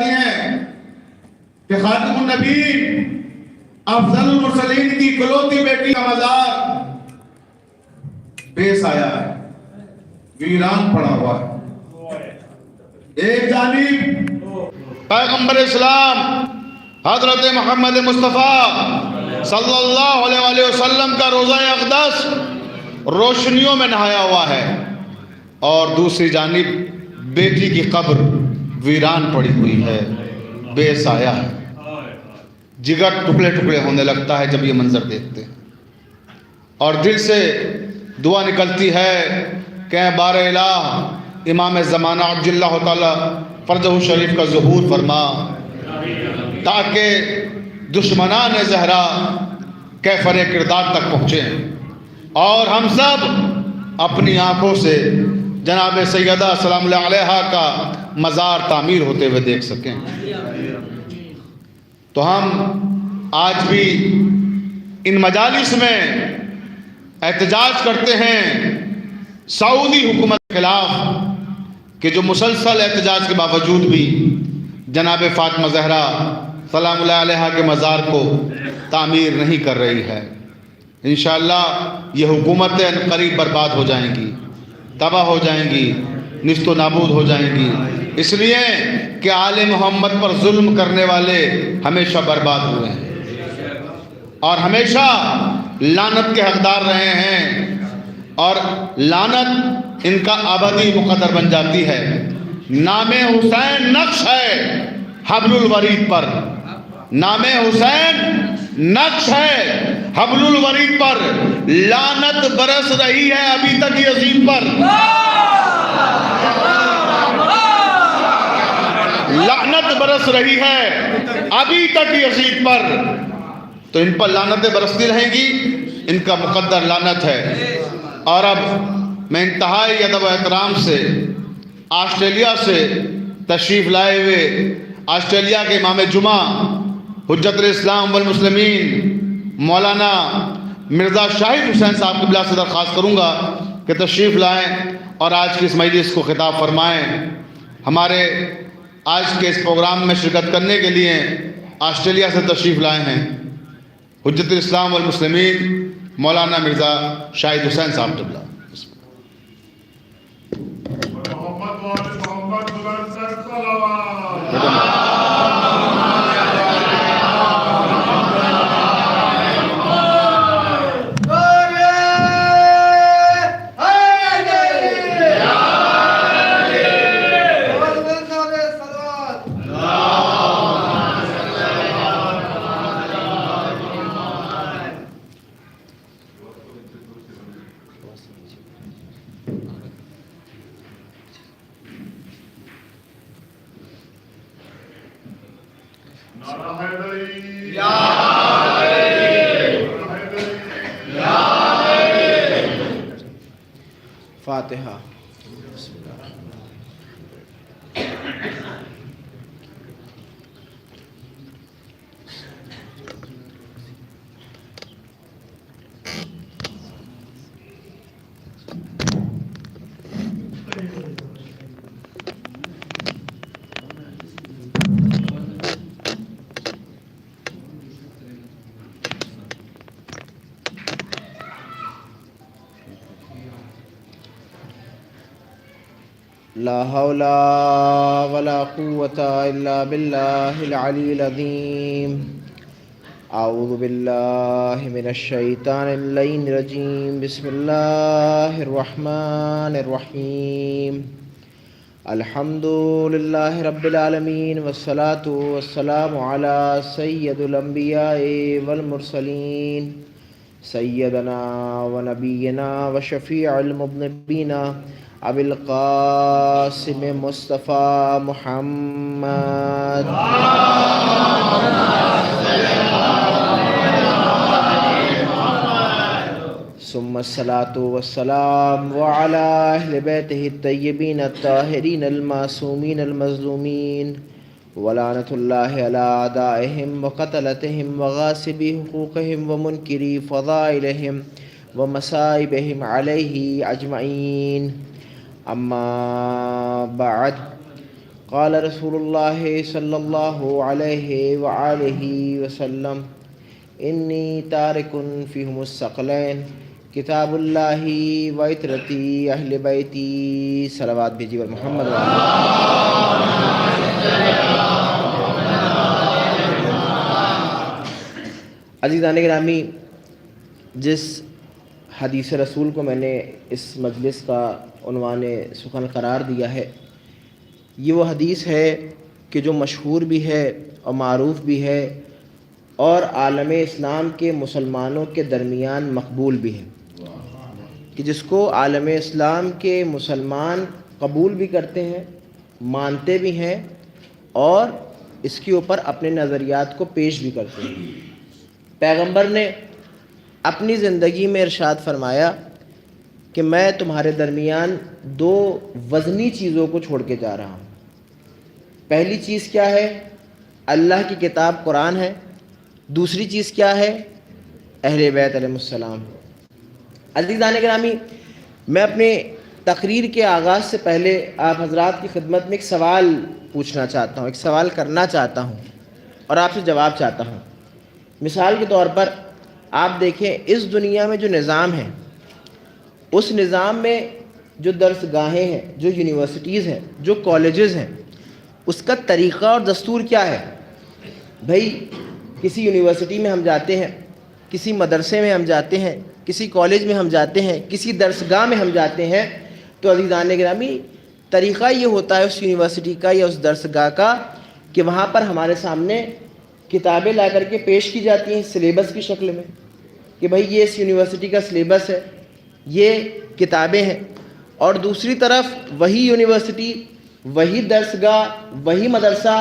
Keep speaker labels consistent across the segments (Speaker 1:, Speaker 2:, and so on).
Speaker 1: ہیں کہ خاتم النبی افضل المرسلین کی اکلوتی بیٹی کا مزار بے سایہ ہے، ویران پڑا ہوا ہے۔ ایک جانب پیغمبر اسلام حضرت محمد مصطفیٰ صلی اللہ علیہ وسلم کا روضہ اقدس روشنیوں میں نہایا ہوا ہے، اور دوسری جانب بیٹی کی قبر ویران پڑی ہوئی ہے، بے سایہ ہے۔ جگر ٹکڑے ٹکڑے ہونے لگتا ہے جب یہ منظر دیکھتے ہیں، اور دل سے دعا نکلتی ہے کہ اے بار الہ امام زمانہ عجل اللہ تعالی فرجہ شریف کا ظہور فرما، تاکہ دشمنان زہرا کیفر کردار تک پہنچیں اور ہم سب اپنی آنکھوں سے جناب سیدہ سلام اللہ علیہا کا مزار تعمیر ہوتے ہوئے دیکھ سکیں۔ تو ہم آج بھی ان مجالس میں احتجاج کرتے ہیں سعودی حکومت کے خلاف کہ جو مسلسل احتجاج کے باوجود بھی جناب فاطمہ زہرا سلام اللہ علیہا کے مزار کو تعمیر نہیں کر رہی ہے۔ انشاءاللہ یہ حکومتیں قریب برباد ہو جائیں گی، تباہ ہو جائیں گی، نیست و نابود ہو جائیں گی، اس لیے کہ آل محمد پر ظلم کرنے والے ہمیشہ برباد ہوئے ہیں اور ہمیشہ لعنت کے حقدار رہے ہیں، اور لعنت ان کا ابدی مقدر بن جاتی ہے۔ نام حسین نقش ہے حبل الورید پر، نام حسین نقش ہے حبل الورید پر، لعنت برس رہی ہے ابھی تک یزید پر، لعنت برس رہی ہے ابھی تک یزید پر۔ تو ان پر لعنتیں برستی رہیں گی، ان کا مقدر لعنت ہے۔ اور اب میں انتہائی ادب و احترام سے آسٹریلیا سے تشریف لائے ہوئے آسٹریلیا کے امام جمعہ حجت الاسلام والمسلمین مولانا مرزا شاہد حسین صاحب قبلہ سے درخواست کروں گا کہ تشریف لائیں اور آج کی اس مجلس کو خطاب فرمائیں۔ ہمارے آج کے اس پروگرام میں شرکت کرنے کے لیے آسٹریلیا سے تشریف لائے ہیں حجت الاسلام والمسلمین مولانا مرزا شاہد حسین صاحب قبلہ۔
Speaker 2: فاتحہ۔ لا حول ولا قوة إلا بالله العلي العظيم۔ اعوذ باللہ من الشیطان اللعین الرجیم، بسم اللہ الرحمن الرحیم۔ الحمد للہ رب العالمین، والصلاة والسلام علی سید الانبیاء والمرسلین، سیدنا و نبینا و شفیع المذنبین ابی القاسم مصطفیٰ محمد۔ ثم الصلاة والسلام وعلى أهل بيته الطيبين الطاهرين المعصومين المظلومين، ولعنة الله على أعدائهم وقتلتهم وغاصبي حقوقهم ومنكري فضائلهم ومصائبهم عليه أجمعين۔ اما بعد، قال رسول اللہ صلی اللہ علیہ وآلہ وسلم انی تارک فیہم الثقلین کتاب اللہ و عطرتی اہل بیتی. صلوات بھیجیے اور محمد عزیزان گرامی، جس حدیث رسول کو میں نے اس مجلس کا عنوان سخن قرار دیا ہے، یہ وہ حدیث ہے کہ جو مشہور بھی ہے اور معروف بھی ہے اور عالم اسلام کے مسلمانوں کے درمیان مقبول بھی ہے، کہ جس کو عالم اسلام کے مسلمان قبول بھی کرتے ہیں، مانتے بھی ہیں اور اس کے اوپر اپنے نظریات کو پیش بھی کرتے ہیں. پیغمبر نے اپنی زندگی میں ارشاد فرمایا کہ میں تمہارے درمیان دو وزنی چیزوں کو چھوڑ کے جا رہا ہوں. پہلی چیز کیا ہے؟ اللہ کی کتاب قرآن ہے. دوسری چیز کیا ہے؟ اہل بیت علیہ السلام. عزیزان گرامی، میں اپنے تقریر کے آغاز سے پہلے آپ حضرات کی خدمت میں ایک سوال پوچھنا چاہتا ہوں، ایک سوال کرنا چاہتا ہوں اور آپ سے جواب چاہتا ہوں. مثال کے طور پر آپ دیکھیں، اس دنیا میں جو نظام ہے، اس نظام میں جو درس گاہیں ہیں، جو یونیورسٹیز ہیں، جو کالجز ہیں، اس کا طریقہ اور دستور کیا ہے؟ بھائی کسی یونیورسٹی میں ہم جاتے ہیں، کسی مدرسے میں ہم جاتے ہیں، کسی کالج میں ہم جاتے ہیں، کسی درس گاہ میں ہم جاتے ہیں، تو عزیزان گرامی طریقہ یہ ہوتا ہے اس یونیورسٹی کا یا اس درس گاہ کا کہ وہاں پر ہمارے سامنے کتابیں لا کر کے پیش کی جاتی ہیں سلیبس کی شکل میں کہ بھائی یہ اس یونیورسٹی کا سلیبس ہے، یہ کتابیں ہیں. اور دوسری طرف وہی یونیورسٹی، وہی درس گاہ، وہی مدرسہ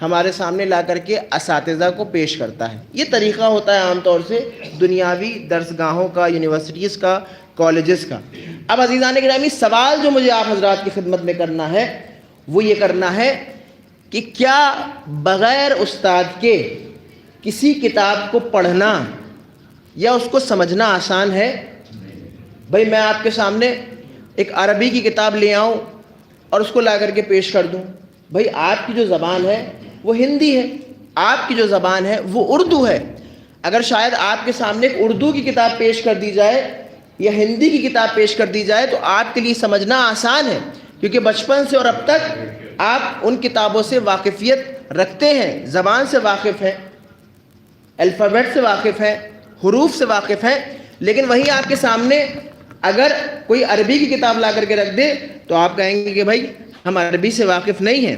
Speaker 2: ہمارے سامنے لا کر کے اساتذہ کو پیش کرتا ہے. یہ طریقہ ہوتا ہے عام طور سے دنیاوی درس گاہوں کا، یونیورسٹیز کا، کالجز کا. اب عزیزان گرامی، سوال جو مجھے آپ حضرات کی خدمت میں کرنا ہے وہ یہ کرنا ہے کہ کیا بغیر استاد کے کسی کتاب کو پڑھنا یا اس کو سمجھنا آسان ہے؟ بھائی میں آپ کے سامنے ایک عربی کی کتاب لے آؤں اور اس کو لا کر کے پیش کر دوں. بھائی آپ کی جو زبان ہے وہ ہندی ہے، آپ کی جو زبان ہے وہ اردو ہے. اگر شاید آپ کے سامنے ایک اردو کی کتاب پیش کر دی جائے یا ہندی کی کتاب پیش کر دی جائے تو آپ کے لیے سمجھنا آسان ہے، کیونکہ بچپن سے اور اب تک آپ ان کتابوں سے واقفیت رکھتے ہیں، زبان سے واقف ہیں، الفابیٹ سے واقف ہیں، حروف سے واقف ہیں. لیکن وہی آپ کے سامنے اگر کوئی عربی کی کتاب لا کر کے رکھ دے تو آپ کہیں گے کہ بھائی ہم عربی سے واقف نہیں ہیں،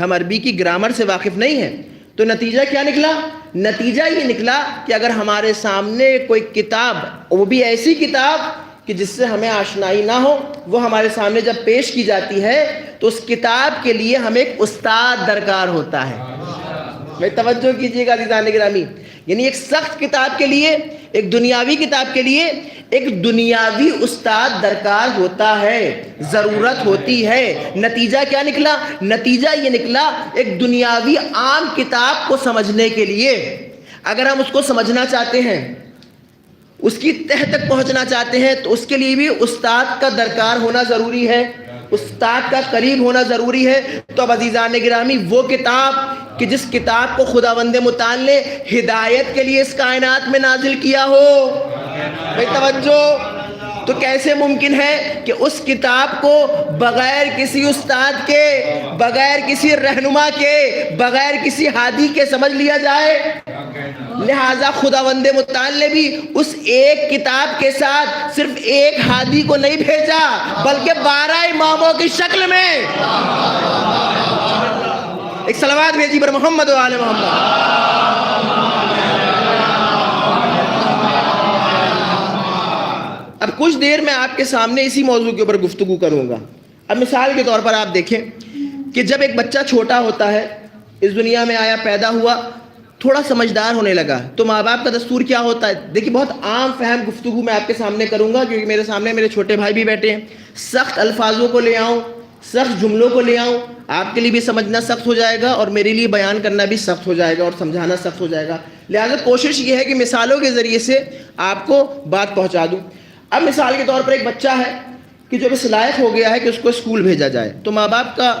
Speaker 2: ہم عربی کی گرامر سے واقف نہیں ہیں. تو نتیجہ کیا نکلا؟ نتیجہ یہ نکلا کہ اگر ہمارے سامنے کوئی کتاب، وہ بھی ایسی کتاب کہ جس سے ہمیں آشنائی نہ ہو، وہ ہمارے سامنے جب پیش کی جاتی ہے تو اس کتاب کے لیے ہمیں ایک استاد درکار ہوتا ہے. میں توجہ کیجیے گا عزیزان گرامی، یعنی ایک سخت کتاب کے لیے، ایک دنیاوی کتاب کے لیے ایک دنیاوی استاد درکار ہوتا ہے، ضرورت ہوتی ہے. نتیجہ کیا نکلا؟ نتیجہ یہ نکلا ایک دنیاوی عام کتاب کو سمجھنے کے لیے اگر ہم اس کو سمجھنا چاہتے ہیں، اس کی تہ تک پہنچنا چاہتے ہیں تو اس کے لیے بھی استاد کا درکار ہونا ضروری ہے، استاد کا قریب ہونا ضروری ہے. تو اب عزیزان گرامی، وہ کتاب کہ جس کتاب کو خداوند متعال نے ہدایت کے لیے اس کائنات میں نازل کیا ہو، بھائی توجہ، تو کیسے ممکن ہے کہ اس کتاب کو بغیر کسی استاد کے، بغیر کسی رہنما کے، بغیر کسی ہادی کے سمجھ لیا جائے؟ لہٰذا خداوند متعال نے بھی اس ایک کتاب کے ساتھ صرف ایک ہادی کو نہیں بھیجا بلکہ 12 اماموں کی شکل میں. ایک صلوات بھیجی پر محمد و آل محمد. اب کچھ دیر میں آپ کے سامنے اسی موضوع کے اوپر گفتگو کروں گا. اب مثال کے طور پر آپ دیکھیں کہ جب ایک بچہ چھوٹا ہوتا ہے، اس دنیا میں آیا، پیدا ہوا، تھوڑا سمجھدار ہونے لگا، تو ماں باپ کا دستور کیا ہوتا ہے؟ دیکھیے بہت عام فہم گفتگو میں آپ کے سامنے کروں گا کیونکہ میرے سامنے میرے چھوٹے بھائی بھی بیٹھے ہیں. سخت الفاظوں کو لے آؤں، سخت جملوں کو لے آؤں، آپ کے لیے بھی سمجھنا سخت ہو جائے گا اور میرے لیے بیان کرنا بھی سخت ہو جائے گا اور سمجھانا سخت ہو جائے گا. لہٰذا کوشش یہ ہے کہ مثالوں کے ذریعے سے آپ کو بات پہنچا دوں. اب مثال کے طور پر ایک بچہ ہے کہ جو اس لائق ہو گیا ہے کہ اس کو اسکول بھیجا جائے، تو ماں باپ کا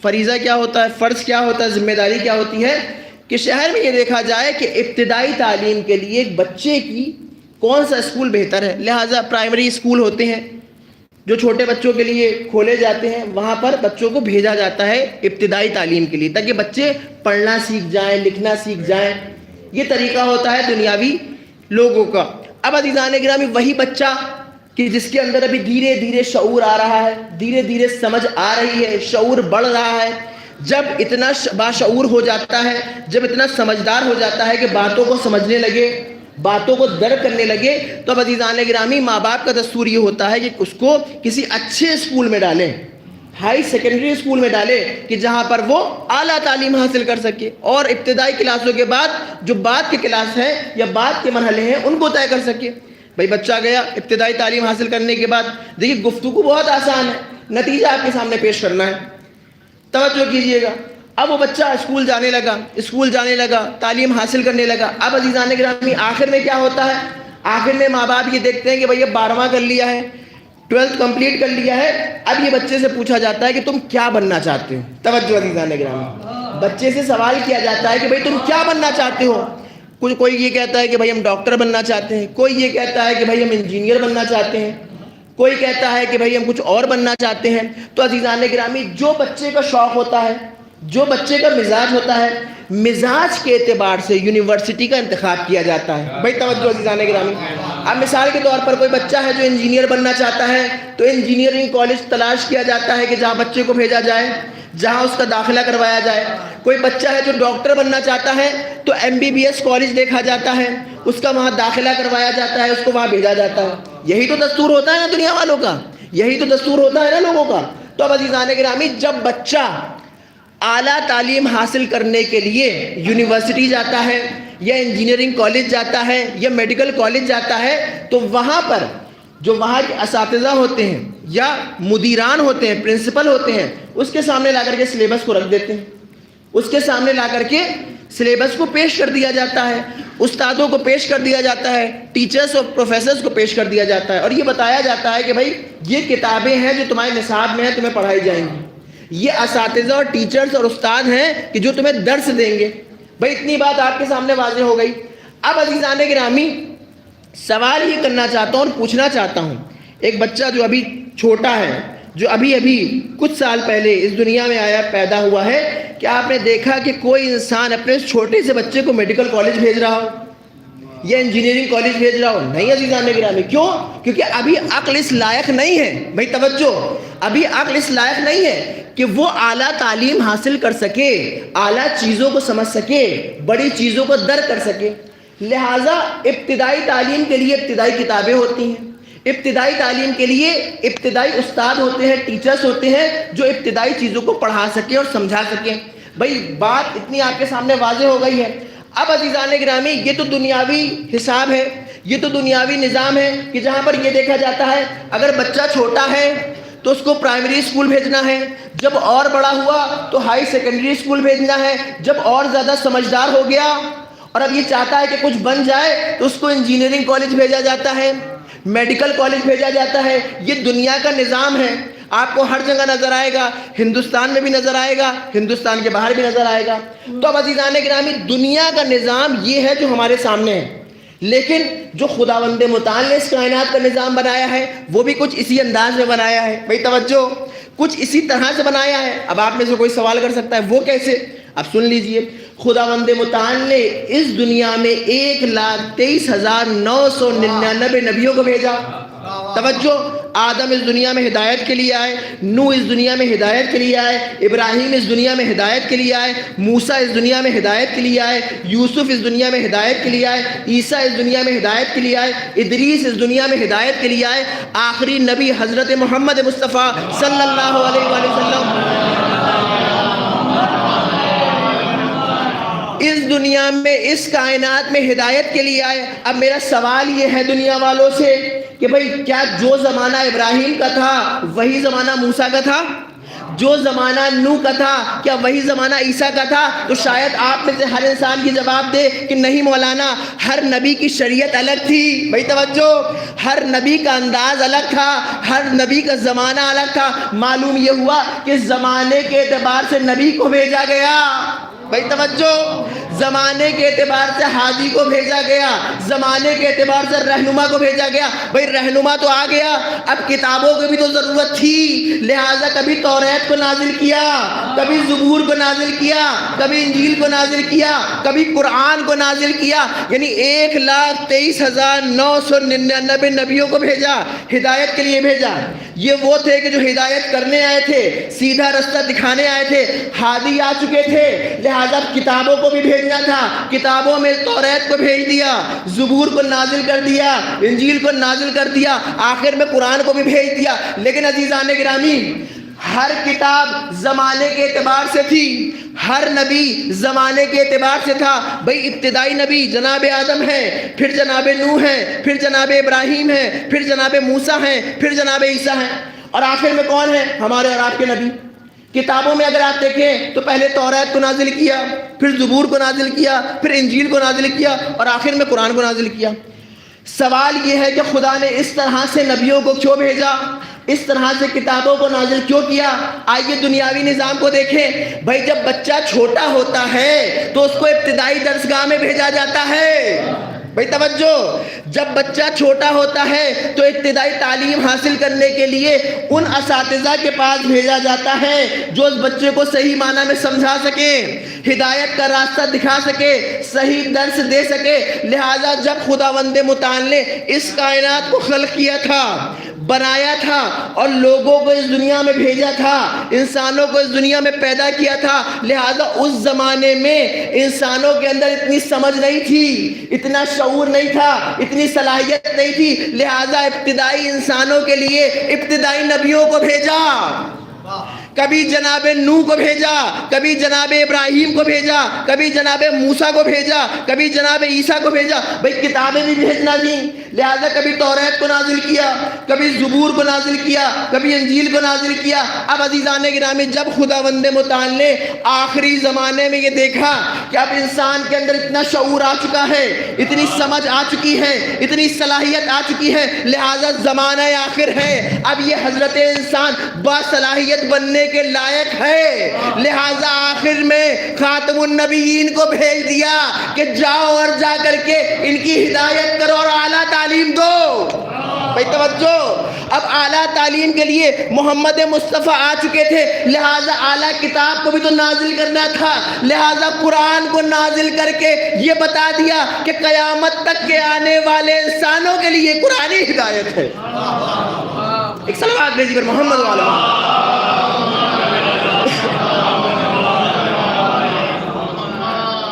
Speaker 2: فریضہ کیا ہوتا ہے، فرض کیا ہوتا ہے، ذمہ داری کیا ہوتی ہے کہ شہر میں یہ دیکھا جائے کہ ابتدائی تعلیم کے لیے ایک بچے کی کون سا اسکول بہتر ہے. لہٰذا پرائمری اسکول ہوتے ہیں جو چھوٹے بچوں کے لیے کھولے جاتے ہیں، وہاں پر بچوں کو بھیجا جاتا ہے ابتدائی تعلیم کے لیے تاکہ بچے پڑھنا سیکھ جائیں، لکھنا سیکھ جائیں. یہ طریقہ ہوتا ہے دنیاوی لوگوں کا. اب عزیزان گرامی وہی بچہ کہ جس کے اندر ابھی دھیرے دھیرے شعور آ رہا ہے، دھیرے دھیرے سمجھ آ رہی ہے، شعور بڑھ رہا ہے، جب اتنا باشعور ہو جاتا ہے، جب اتنا سمجھدار ہو جاتا ہے کہ باتوں کو سمجھنے لگے، باتوں کو درک کرنے لگے، تو اب عزیزان گرامی ماں باپ کا دستور یہ ہوتا ہے کہ اس کو کسی اچھے اسکول میں ڈالیں، ہائی سیکنڈری اسکول میں ڈالیں کہ جہاں پر وہ اعلیٰ تعلیم حاصل کر سکے اور ابتدائی کلاسوں کے بعد جو بعد کے کلاس ہیں یا بعد کے مرحلے ہیں ان کو طے کر سکے. بھائی بچہ گیا ابتدائی تعلیم حاصل کرنے کے بعد، دیکھیے گفتگو بہت آسان ہے، نتیجہ آپ کے سامنے پیش کرنا ہے. توجہ کیجئے گا. اب وہ بچہ اسکول جانے لگا، تعلیم حاصل کرنے لگا. اب عزیزان گرامی آخر میں کیا ہوتا ہے؟ آخر میں ماں باپ یہ دیکھتے ہیں کہ بھئی اب 12واں کر لیا ہے، 12th کمپلیٹ کر لیا ہے. اب یہ بچے سے پوچھا جاتا ہے کہ تم کیا بننا چاہتے ہو. توجہ عزیزان گرامی، بچے سے سوال کیا جاتا ہے کہ بھئی تم کیا بننا چاہتے ہو. کوئی یہ کہتا ہے کہ بھئی ہم ڈاکٹر بننا چاہتے ہیں، کوئی یہ کہتا ہے کہ بھئی ہم انجینئر بننا چاہتے ہیں، کوئی کہتا ہے کہ بھئی ہم کچھ اور بننا چاہتے ہیں. تو عزیزان گرامی جو بچے کا شوق ہوتا ہے، جو بچے کا مزاج ہوتا ہے، مزاج کے اعتبار سے یونیورسٹی کا انتخاب کیا جاتا ہے. بھئی توجہ عزیزان گرامی، اب مثال کے طور پر کوئی بچہ ہے جو انجینئر بننا چاہتا ہے تو انجینئرنگ کالج تلاش کیا جاتا ہے کہ جہاں بچے کو بھیجا جائے، جہاں اس کا داخلہ کروایا جائے. کوئی بچہ ہے جو ڈاکٹر بننا چاہتا ہے تو MBBS کالج دیکھا جاتا ہے، اس کا وہاں داخلہ کروایا جاتا ہے، اس کو وہاں بھیجا جاتا ہے. یہی تو دستور ہوتا ہے نا دنیا والوں کا، یہی تو دستور ہوتا ہے نا لوگوں کا. تو اب عزیزان گرامی جب بچہ اعلیٰ تعلیم حاصل کرنے کے لیے یونیورسٹی جاتا ہے یا انجینئرنگ کالج جاتا ہے یا میڈیکل کالج جاتا ہے تو وہاں پر جو وہاں کے اساتذہ ہوتے ہیں یا مدیران ہوتے ہیں، پرنسپل ہوتے ہیں، اس کے سامنے لا کر کے سلیبس کو رکھ دیتے ہیں، اس کے سامنے لا کر کے سلیبس کو پیش کر دیا جاتا ہے، استادوں کو پیش کر دیا جاتا ہے، ٹیچرز اور پروفیسرز کو پیش کر دیا جاتا ہے اور یہ بتایا جاتا ہے کہ بھائی یہ کتابیں ہیں جو تمہارے نصاب میں ہیں، تمہیں پڑھائی جائیں گی. یہ اساتذہ اور ٹیچرز اور استاد ہیں کہ جو تمہیں درس دیں گے. بھائی اتنی بات آپ کے سامنے واضح ہو گئی. اب عزیزان گرامی سوال یہ کرنا چاہتا ہوں اور پوچھنا چاہتا ہوں، ایک بچہ جو ابھی چھوٹا ہے، جو ابھی کچھ سال پہلے اس دنیا میں آیا، پیدا ہوا ہے، کیا آپ نے دیکھا کہ کوئی انسان اپنے چھوٹے سے بچے کو میڈیکل کالج بھیج رہا ہو یا انجینئرنگ کالج بھیج رہا ہو؟ نہیں عزیزان گرامی. کیوں؟ کیونکہ ابھی عقل اس لائق نہیں ہے. بھائی توجہ، ابھی عقل اس لائق نہیں ہے کہ وہ اعلیٰ تعلیم حاصل کر سکے، اعلیٰ چیزوں کو سمجھ سکے، بڑی چیزوں کو درک کر سکے. لہٰذا ابتدائی تعلیم کے لیے ابتدائی کتابیں ہوتی ہیں، ابتدائی تعلیم کے لیے ابتدائی استاد ہوتے ہیں، ٹیچرز ہوتے ہیں جو ابتدائی چیزوں کو پڑھا سکیں اور سمجھا سکیں. بھائی بات اتنی آپ کے سامنے واضح ہو گئی ہے. اب عزیزان گرامی یہ تو دنیاوی حساب ہے، یہ تو دنیاوی نظام ہے کہ جہاں پر یہ دیکھا جاتا ہے اگر بچہ چھوٹا ہے تو اس کو پرائمری اسکول بھیجنا ہے، جب اور بڑا ہوا تو ہائی سیکنڈری اسکول بھیجنا ہے، جب اور زیادہ سمجھدار ہو گیا اور اب یہ چاہتا ہے کہ کچھ بن جائے تو اس کو انجینئرنگ کالج بھیجا جاتا ہے، میڈیکل کالج بھیجا جاتا ہے. یہ دنیا کا نظام ہے، آپ کو ہر جگہ نظر آئے گا، ہندوستان میں بھی نظر آئے گا، ہندوستان کے باہر بھی نظر آئے گا. تو اب عزیزان گرامی دنیا کا نظام یہ ہے جو ہمارے سامنے ہے، لیکن جو خداوند متعال نے اس کائنات کا نظام بنایا ہے وہ بھی کچھ اسی انداز میں بنایا ہے. بھائی توجہ، کچھ اسی طرح سے بنایا ہے. اب آپ میں سے کوئی سوال کر سکتا ہے وہ کیسے؟ اب سن لیجئے، خداوند متعال نے اس دنیا میں 1,23,999 نبیوں کو بھیجا. توجہ، آدم اس دنیا میں ہدایت کے لیے آئے، نوح اس دنیا میں ہدایت کے لیے آئے، ابراہیم اس دنیا میں ہدایت کے لیے آئے، موسیٰ اس دنیا میں ہدایت کے لیے آئے، یوسف اس دنیا میں ہدایت کے لیے آئے، عیسیٰ اس دنیا میں ہدایت کے لیے آئے، ادریس اس دنیا میں ہدایت کے لیے آئے، آخری نبی حضرت محمد مصطفیٰ صلی اللہ علیہ وآلہ وسلم اس دنیا میں اس کائنات میں ہدایت کے لیے آئے. اب میرا سوال یہ ہے دنیا والوں سے کہ بھئی کیا جو زمانہ ابراہیم کا تھا وہی زمانہ موسیٰ کا تھا؟ جو زمانہ نوح کا تھا کیا وہی زمانہ عیسیٰ کا تھا؟ تو شاید آپ میں سے ہر انسان کی جواب دے کہ نہیں مولانا، ہر نبی کی شریعت الگ تھی۔ بھائی توجہ، ہر نبی کا انداز الگ تھا، ہر نبی کا زمانہ الگ تھا۔ معلوم یہ ہوا کہ زمانے کے اعتبار سے نبی کو بھیجا گیا۔ بھائی توجہ، زمانے کے اعتبار سے حاجی کو بھیجا گیا، زمانے کے اعتبار سے رہنما کو بھیجا گیا۔ بھائی رہنما تو آ گیا، اب کتابوں کی بھی تو ضرورت تھی، لہٰذا کبھی توریت کو نازل کیا، کبھی زبور کو نازل کیا، کبھی انجیل کو نازل کیا، کبھی قرآن کو نازل کیا۔ یعنی 1,23,999 نبیوں کو بھیجا، ہدایت کے لیے بھیجا۔ یہ وہ تھے کہ جو ہدایت کرنے آئے تھے، سیدھا رستہ دکھانے آئے تھے، ہادی آ چکے تھے، لہذا کتابوں کو بھی بھیجنا تھا۔ کتابوں میں توریت کو بھیج دیا، زبور کو نازل کر دیا، انجیل کو نازل کر دیا، آخر میں قرآن کو بھی بھیج دیا۔ لیکن عزیزان گرامی، ہر کتاب زمانے کے اعتبار سے تھی، ہر نبی زمانے کے اعتبار سے تھا۔ بھئی ابتدائی نبی جناب آدم ہے، پھر جناب نوح ہے، پھر جناب ابراہیم ہے، پھر جناب موسیٰ ہیں، پھر جناب عیسیٰ ہیں، اور آخر میں کون ہے؟ ہمارے اور آپ کے نبی۔ کتابوں میں اگر آپ دیکھیں تو پہلے توریت کو نازل کیا، پھر زبور کو نازل کیا، پھر انجیل کو نازل کیا، اور آخر میں قرآن کو نازل کیا۔ سوال یہ ہے کہ خدا نے اس طرح سے نبیوں کو کیوں بھیجا، اس طرح سے کتابوں کو نازل کیوں کیا؟ آئیے دنیاوی نظام کو دیکھیں۔ بھائی جب بچہ چھوٹا ہوتا ہے تو اس کو ابتدائی درسگاہ میں بھیجا جاتا ہے۔ بھائی توجہ، جب بچہ چھوٹا ہوتا ہے تو ابتدائی تعلیم حاصل کرنے کے لیے ان اساتذہ کے پاس بھیجا جاتا ہے جو اس بچے کو صحیح معنی میں سمجھا سکے، ہدایت کا راستہ دکھا سکے، صحیح درس دے سکے۔ لہٰذا جب خداوند متعال نے اس کائنات کو خلق کیا تھا، بنایا تھا اور لوگوں کو اس دنیا میں بھیجا تھا، انسانوں کو اس دنیا میں پیدا کیا تھا، لہٰذا اس زمانے میں انسانوں کے اندر اتنی سمجھ نہیں تھی، اتنا شعور نہیں تھا، اتنی صلاحیت نہیں تھی، لہٰذا ابتدائی انسانوں کے لیے ابتدائی نبیوں کو بھیجا۔ کبھی جناب نوح کو بھیجا، کبھی جناب ابراہیم کو بھیجا، کبھی جناب موسیٰ کو بھیجا، کبھی جناب عیسیٰ کو بھیجا۔ بھئی کتابیں بھی بھیجنا تھیں، لہذا کبھی توریت کو نازل کیا، کبھی زبور کو نازل کیا، کبھی انجیل کو نازل کیا۔ اب عزیزان گرامی، جب خداوند متعال نے آخری زمانے میں یہ دیکھا کہ اب انسان کے اندر اتنا شعور آ چکا ہے، اتنی سمجھ آ چکی ہے، اتنی صلاحیت آ چکی ہے، لہذا زمانہ آخر ہے، اب یہ حضرت انسان باصلاحیت بننے کے لائق ہے، لہذا آخر میں خاتم النبیین کو بھیج دیا کہ جاؤ اور جا کر کے ان کی ہدایت کرو اور اعلیٰ تعلیم دو۔ بھائی توجہ، اب اعلیٰ تعلیم کے لیے محمد مصطفیٰ آ چکے تھے، لہٰذا اعلیٰ کتاب کو بھی تو نازل کرنا تھا، لہٰذا قرآن کو نازل کر کے یہ بتا دیا کہ قیامت تک کے آنے والے انسانوں کے لیے قرآنی ہدایت ہے۔ ایک صلوات بھیجی پر محمد والا۔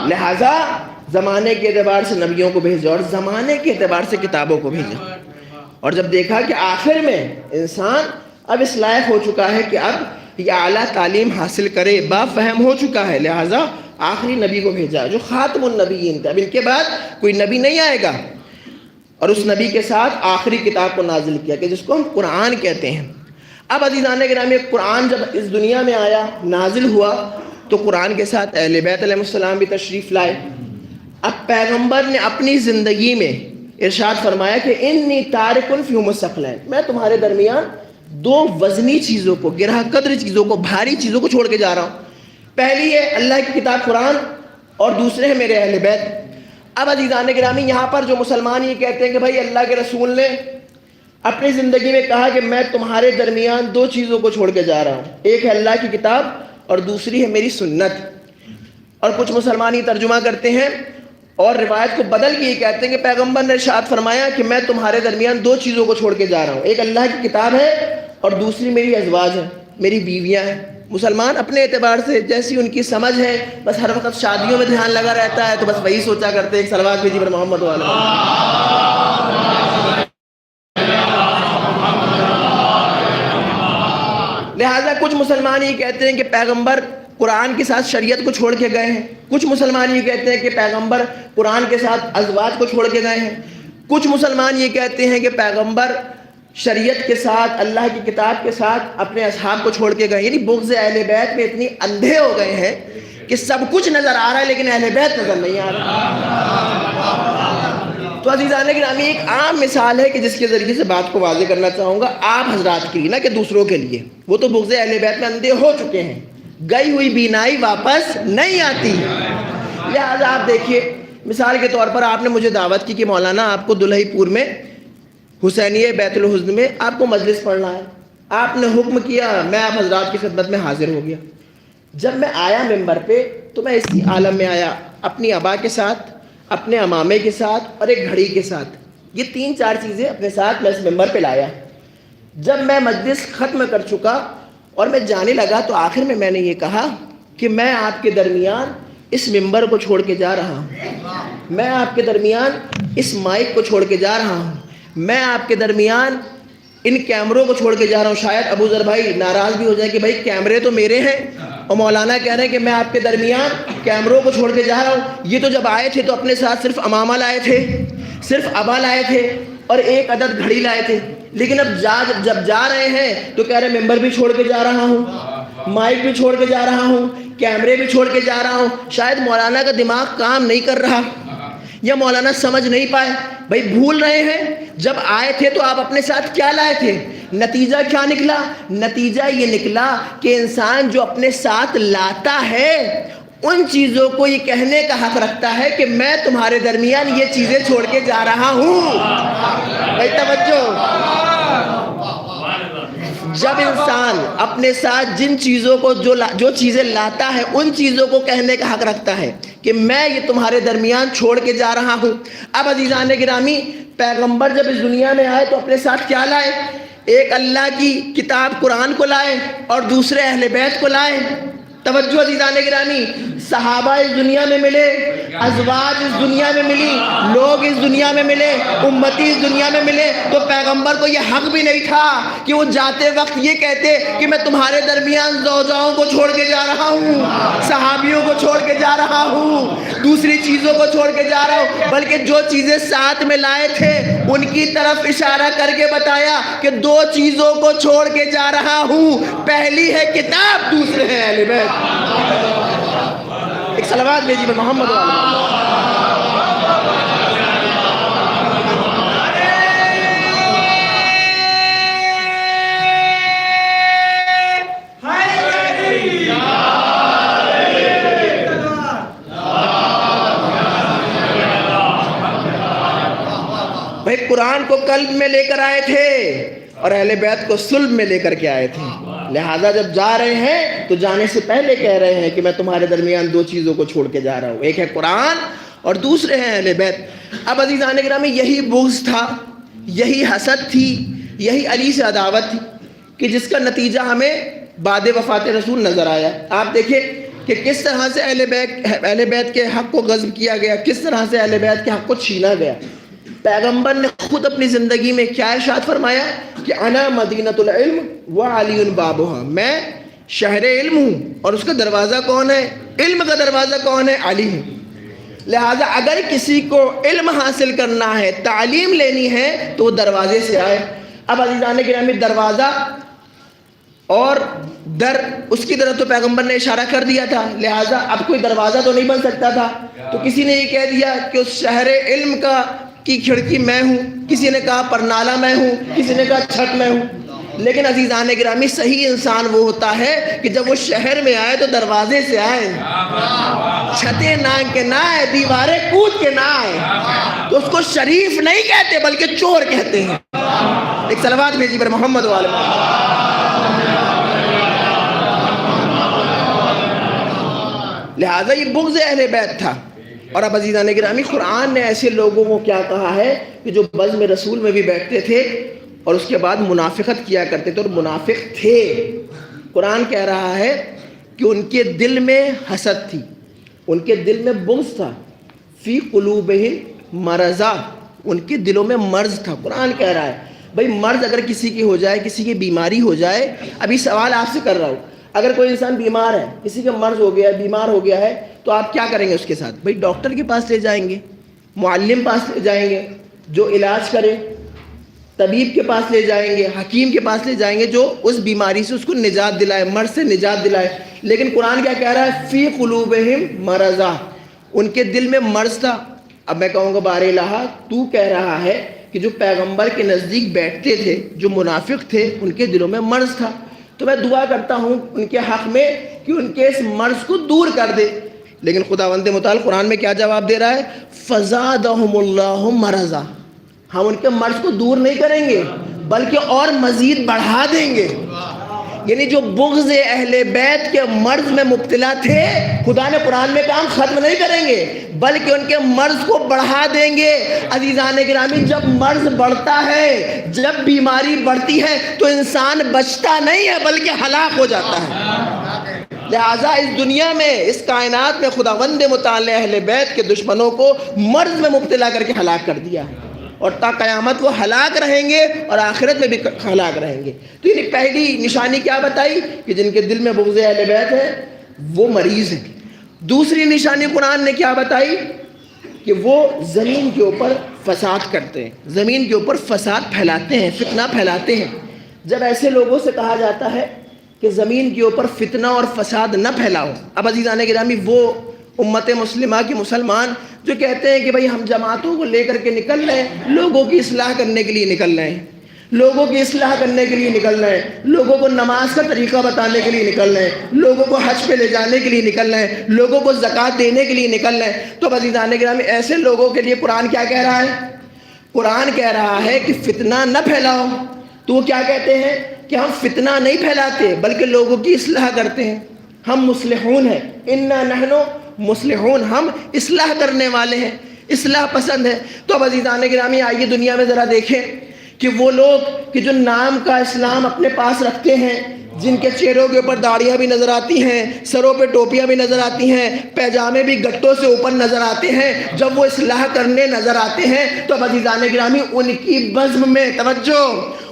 Speaker 2: لہذا زمانے کے اعتبار سے نبیوں کو بھیجا اور زمانے کے اعتبار سے کتابوں کو بھیجا، اور جب دیکھا کہ آخر میں انسان اب اس لائق ہو چکا ہے کہ اب یہ اعلیٰ تعلیم حاصل کرے، بافہم ہو چکا ہے، لہٰذا آخری نبی کو بھیجا جو خاتم النبیین تھے۔ اب ان کے بعد کوئی نبی نہیں آئے گا، اور اس نبی کے ساتھ آخری کتاب کو نازل کیا کہ جس کو ہم قرآن کہتے ہیں۔ اب عزیزان گرامی، قرآن جب اس دنیا میں آیا، نازل ہوا، تو قرآن کے ساتھ اہل بیت علیہ السلام بھی تشریف لائے۔ اب پیغمبر نے اپنی زندگی میں ارشاد فرمایا کہ انی تارک فیہم الثقلین، میں تمہارے درمیان دو وزنی چیزوں کو، گرہ قدر چیزوں کو، بھاری چیزوں کو چھوڑ کے جا رہا ہوں۔ پہلی ہے اللہ کی کتاب قرآن، اور دوسرے ہیں میرے اہل بیت۔ اب عزیزان گرامی، یہاں پر جو مسلمان یہ کہتے ہیں کہ بھائی اللہ کے رسول نے اپنی زندگی میں کہا کہ میں تمہارے درمیان دو چیزوں کو چھوڑ کے جا رہا ہوں، ایک ہے اللہ کی کتاب اور دوسری ہے میری سنت۔ اور کچھ مسلمان یہ ترجمہ کرتے ہیں اور روایت کو بدل کے یہ کہتے ہیں کہ پیغمبر نے ارشاد فرمایا کہ میں تمہارے درمیان دو چیزوں کو چھوڑ کے جا رہا ہوں، ایک اللہ کی کتاب ہے اور دوسری میری ازواج ہے، میری بیویاں ہیں۔ مسلمان اپنے اعتبار سے جیسی ان کی سمجھ ہے، بس ہر وقت شادیوں میں دھیان لگا رہتا ہے تو بس وہی سوچا کرتے ہیں۔ ایک صلوات بھیجی پر محمد والا۔ لہٰذا کچھ مسلمان یہ کہتے ہیں کہ پیغمبر قرآن کے ساتھ شریعت کو چھوڑ کے گئے ہیں، کچھ مسلمان یہ کہتے ہیں کہ پیغمبر قرآن کے ساتھ ازواج کو چھوڑ کے گئے ہیں، کچھ مسلمان یہ کہتے ہیں کہ پیغمبر شریعت کے ساتھ، اللہ کی کتاب کے ساتھ اپنے اصحاب کو چھوڑ کے گئے. یعنی بغض اہل بیت میں اتنی اندھے ہو گئے ہیں کہ سب کچھ نظر آ رہا ہے لیکن اہل بیت نظر نہیں آ رہا. تو عزیزان گرامی ایک عام مثال ہے کہ جس کے ذریعے سے بات کو واضح کرنا چاہوں گا آپ حضرات کے لیے، نہ کہ دوسروں کے لیے. وہ تو بغض اہل بیت میں اندھے ہو چکے ہیں، گئی ہوئی بینائی واپس نہیں آتی. لہٰذا آپ دیکھیے، مثال کے طور پر آپ نے مجھے دعوت کی کہ مولانا آپ کو دلہی پور میں حسینیہ بیت الحسن میں آپ کو مجلس پڑھنا ہے. آپ نے حکم کیا، میں آپ حضرات کی خدمت میں حاضر ہو گیا. جب میں آیا ممبر پہ تو میں اسی عالم میں آیا، اپنی ابا کے ساتھ، اپنے امامے کے ساتھ اور ایک گھڑی کے ساتھ. یہ 3-4 چیزیں اپنے ساتھ میں اس ممبر پہ لایا. جب میں مجلس ختم کر چکا اور میں جانے لگا تو آخر میں نے یہ کہا کہ میں آپ کے درمیان اس ممبر کو چھوڑ کے جا رہا ہوں، میں آپ کے درمیان اس مائک کو چھوڑ کے جا رہا ہوں، میں آپ کے درمیان ان کیمروں کو چھوڑ کے جا رہا ہوں. شاید ابو ذر بھائی ناراض بھی ہو جائے کہ بھائی کیمرے تو میرے ہیں اور مولانا کہہ رہے ہیں کہ میں آپ کے درمیان کیمروں کو چھوڑ کے جا رہا ہوں. یہ تو جب آئے تھے تو اپنے ساتھ صرف امامہ لائے تھے، صرف ابا لائے تھے اور ایک عدد گھڑی لائے تھے. لیکن اب جب جا رہے ہیں تو کہہ رہے ممبر بھی چھوڑ کے جا رہا ہوں، مائک بھی چھوڑ کے جا رہا ہوں، کیمرے بھی چھوڑ کے جا رہا ہوں. شاید مولانا کا دماغ کام نہیں کر رہا یا مولانا سمجھ نہیں پائے. بھائی بھول رہے ہیں جب آئے تھے تو آپ اپنے ساتھ کیا لائے تھے. نتیجہ کیا نکلا؟ نتیجہ یہ نکلا کہ انسان جو اپنے ساتھ لاتا ہے ان چیزوں کو یہ کہنے کا حق رکھتا ہے کہ میں تمہارے درمیان یہ چیزیں چھوڑ کے جا رہا ہوں. بھائی توجہ، جب انسان اپنے ساتھ جن چیزوں کو جو چیزیں لاتا ہے ان چیزوں کو کہنے کا حق رکھتا ہے کہ میں یہ تمہارے درمیان چھوڑ کے جا رہا ہوں. اب عزیزان گرامی، پیغمبر جب اس دنیا میں آئے تو اپنے ساتھ کیا لائے؟ ایک اللہ کی کتاب قرآن کو لائے اور دوسرے اہل بیت کو لائے. توجہ عزیزان گرامی، صحابہ اس دنیا میں ملے، ازواج اس دنیا میں ملی، لوگ اس دنیا میں ملے، امتی اس دنیا میں ملے. تو پیغمبر کو یہ حق بھی نہیں تھا کہ وہ جاتے وقت یہ کہتے کہ میں تمہارے درمیان زوجاؤں کو چھوڑ کے جا رہا ہوں، صحابیوں کو چھوڑ کے جا رہا ہوں، دوسری چیزوں کو چھوڑ کے جا رہا ہوں. بلکہ جو چیزیں ساتھ میں لائے تھے ان کی طرف اشارہ کر کے بتایا کہ 2 چیزوں کو چھوڑ کے جا رہا ہوں. پہلی ہے کتاب، دوسرے ہے اہل بیت. ایک صلوات بھیجیے محمد والے. بھائی قرآن کو قلب میں لے کر آئے تھے اور اہل بیت کو صلب میں لے کر کے آئے تھے. لہٰذا جب جا رہے ہیں تو جانے سے پہلے کہہ رہے ہیں کہ میں تمہارے درمیان 2 چیزوں کو چھوڑ کے جا رہا ہوں، ایک ہے قرآن اور دوسرے ہیں اہل بیت. اب عزیزان گرامی، یہی بغض تھا، یہی حسد تھی، یہی علی سے عداوت تھی کہ جس کا نتیجہ ہمیں بعد وفات رسول نظر آیا. آپ دیکھیں کہ کس طرح سے اہل بیت کے حق کو غصب کیا گیا، کس طرح سے اہل بیت کے حق کو چھینا گیا. پیغمبر نے خود اپنی زندگی میں کیا ارشاد فرمایا کہ انا مدینۃ العلم وعلی بابها، میں شہر علم ہوں اور اس کا دروازہ کون ہے؟ علم کا دروازہ کون ہے؟ علی ہے. لہٰذا اگر کسی کو علم حاصل کرنا ہے، تعلیم لینی ہے تو وہ دروازے سے آئے. اب عزیزان گرامی، دروازہ اور در اس کی طرف تو پیغمبر نے اشارہ کر دیا تھا. لہٰذا اب کوئی دروازہ تو نہیں بن سکتا تھا. تو کسی نے یہ کہہ دیا کہ اس شہر علم کی کھڑکی میں ہوں، کسی نے کہا پرنالہ میں ہوں، کسی نے کہا چھت میں ہوں. لیکن عزیزان گرامی، صحیح انسان وہ ہوتا ہے کہ جب وہ شہر میں آئے تو دروازے سے آئے، چھتیں نانگ کے نہ آئے، دیواریں کود کے نہ آئے. تو اس کو شریف نہیں کہتے بلکہ چور کہتے ہیں. ایک صلوات بھیجی پر محمد والے. لہٰذا یہ بغض اہل بیت تھا. اور اب عزیزان گرامی، قرآن نے ایسے لوگوں کو کیا کہا ہے کہ جو بزم رسول میں بھی بیٹھتے تھے اور اس کے بعد منافقت کیا کرتے تھے اور منافق تھے. قرآن کہہ رہا ہے کہ ان کے دل میں حسد تھی، ان کے دل میں بغض تھا. فی قلوبہم مرضا، ان کے دلوں میں مرض تھا. قرآن کہہ رہا ہے بھائی مرض اگر کسی کی ہو جائے، کسی کی بیماری ہو جائے، ابھی سوال آپ سے کر رہا ہوں، اگر کوئی انسان بیمار ہے، کسی کا مرض ہو گیا ہے، بیمار ہو گیا ہے، تو آپ کیا کریں گے اس کے ساتھ؟ بھائی ڈاکٹر کے پاس لے جائیں گے، معلم پاس لے جائیں گے جو علاج کرے. طبیب کے پاس لے جائیں گے، حکیم کے پاس لے جائیں گے جو اس بیماری سے اس کو نجات دلائے، مرض سے نجات دلائے. لیکن قرآن کیا کہہ رہا ہے؟ فی قلوبہم مرضا، ان کے دل میں مرض تھا. اب میں کہوں گا بار الہ تو کہہ رہا ہے کہ جو پیغمبر کے نزدیک بیٹھتے تھے، جو منافق تھے، ان کے دلوں میں مرض تھا. تو میں دعا کرتا ہوں ان کے حق میں کہ ان کے اس مرض کو دور کر دے. لیکن خداوند متعال قرآن میں کیا جواب دے رہا ہے؟ فزادہم اللہ مرضا، ہم ان کے مرض کو دور نہیں کریں گے بلکہ اور مزید بڑھا دیں گے. یعنی جو بغض اہل بیت کے مرض میں مبتلا تھے، خدا نے قرآن میں کام ختم نہیں کریں گے بلکہ ان کے مرض کو بڑھا دیں گے. عزیزان گرامی، جب مرض بڑھتا ہے، جب بیماری بڑھتی ہے تو انسان بچتا نہیں ہے بلکہ ہلاک ہو جاتا ہے. لہٰذا اس دنیا میں، اس کائنات میں خداوند متعال نے اہل بیت کے دشمنوں کو مرض میں مبتلا کر کے ہلاک کر دیا ہے، اور تا قیامت وہ ہلاک رہیں گے اور آخرت میں بھی ہلاک رہیں گے. تو یہ پہلی نشانی کیا بتائی کہ جن کے دل میں بغض اہل بیت ہے وہ مریض ہیں. دوسری نشانی قرآن نے کیا بتائی کہ وہ زمین کے اوپر فساد کرتے ہیں، زمین کے اوپر فساد پھیلاتے ہیں، فتنہ پھیلاتے ہیں. جب ایسے لوگوں سے کہا جاتا ہے کہ زمین کے اوپر فتنہ اور فساد نہ پھیلاؤ، اب عزیزان گرامی وہ امت مسلمہ کے مسلمان جو کہتے ہیں کہ بھئی ہم جماعتوں کو لے کر کے نکل رہے ہیں، لوگوں کی اصلاح کرنے کے لیے نکل رہے ہیں، لوگوں کی اصلاح کرنے کے لیے نکل رہے ہیں، لوگوں کو نماز کا طریقہ بتانے کے لیے نکل رہے ہیں، لوگوں کو حج پہ لے جانے کے لیے نکل رہے ہیں، لوگوں کو زکوٰۃ دینے کے لیے نکل رہے ہیں. تو عزیزان گرامی ایسے لوگوں کے لیے قرآن کیا کہہ رہا ہے؟ قرآن کہہ رہا ہے کہ فتنہ نہ پھیلاؤ. تو وہ کیا کہتے ہیں کہ ہم فتنہ نہیں پھیلاتے بلکہ لوگوں کی اصلاح کرتے ہیں، ہم مصلحون ہیں. انا نحن مصلحون، ہم اصلاح کرنے والے ہیں، اصلاح پسند ہے. تو اب عزیزان گرامی آئیے دنیا میں ذرا دیکھیں کہ وہ لوگ کہ جو نام کا اسلام اپنے پاس رکھتے ہیں، جن کے چہروں کے اوپر داڑیاں بھی نظر آتی ہیں، سروں پہ ٹوپیاں بھی نظر آتی ہیں، پیجامے بھی گٹوں سے اوپر نظر آتے ہیں، جب وہ اصلاح کرنے نظر آتے ہیں تو اب عزیزان گرامی ان کی بزم میں، توجہ،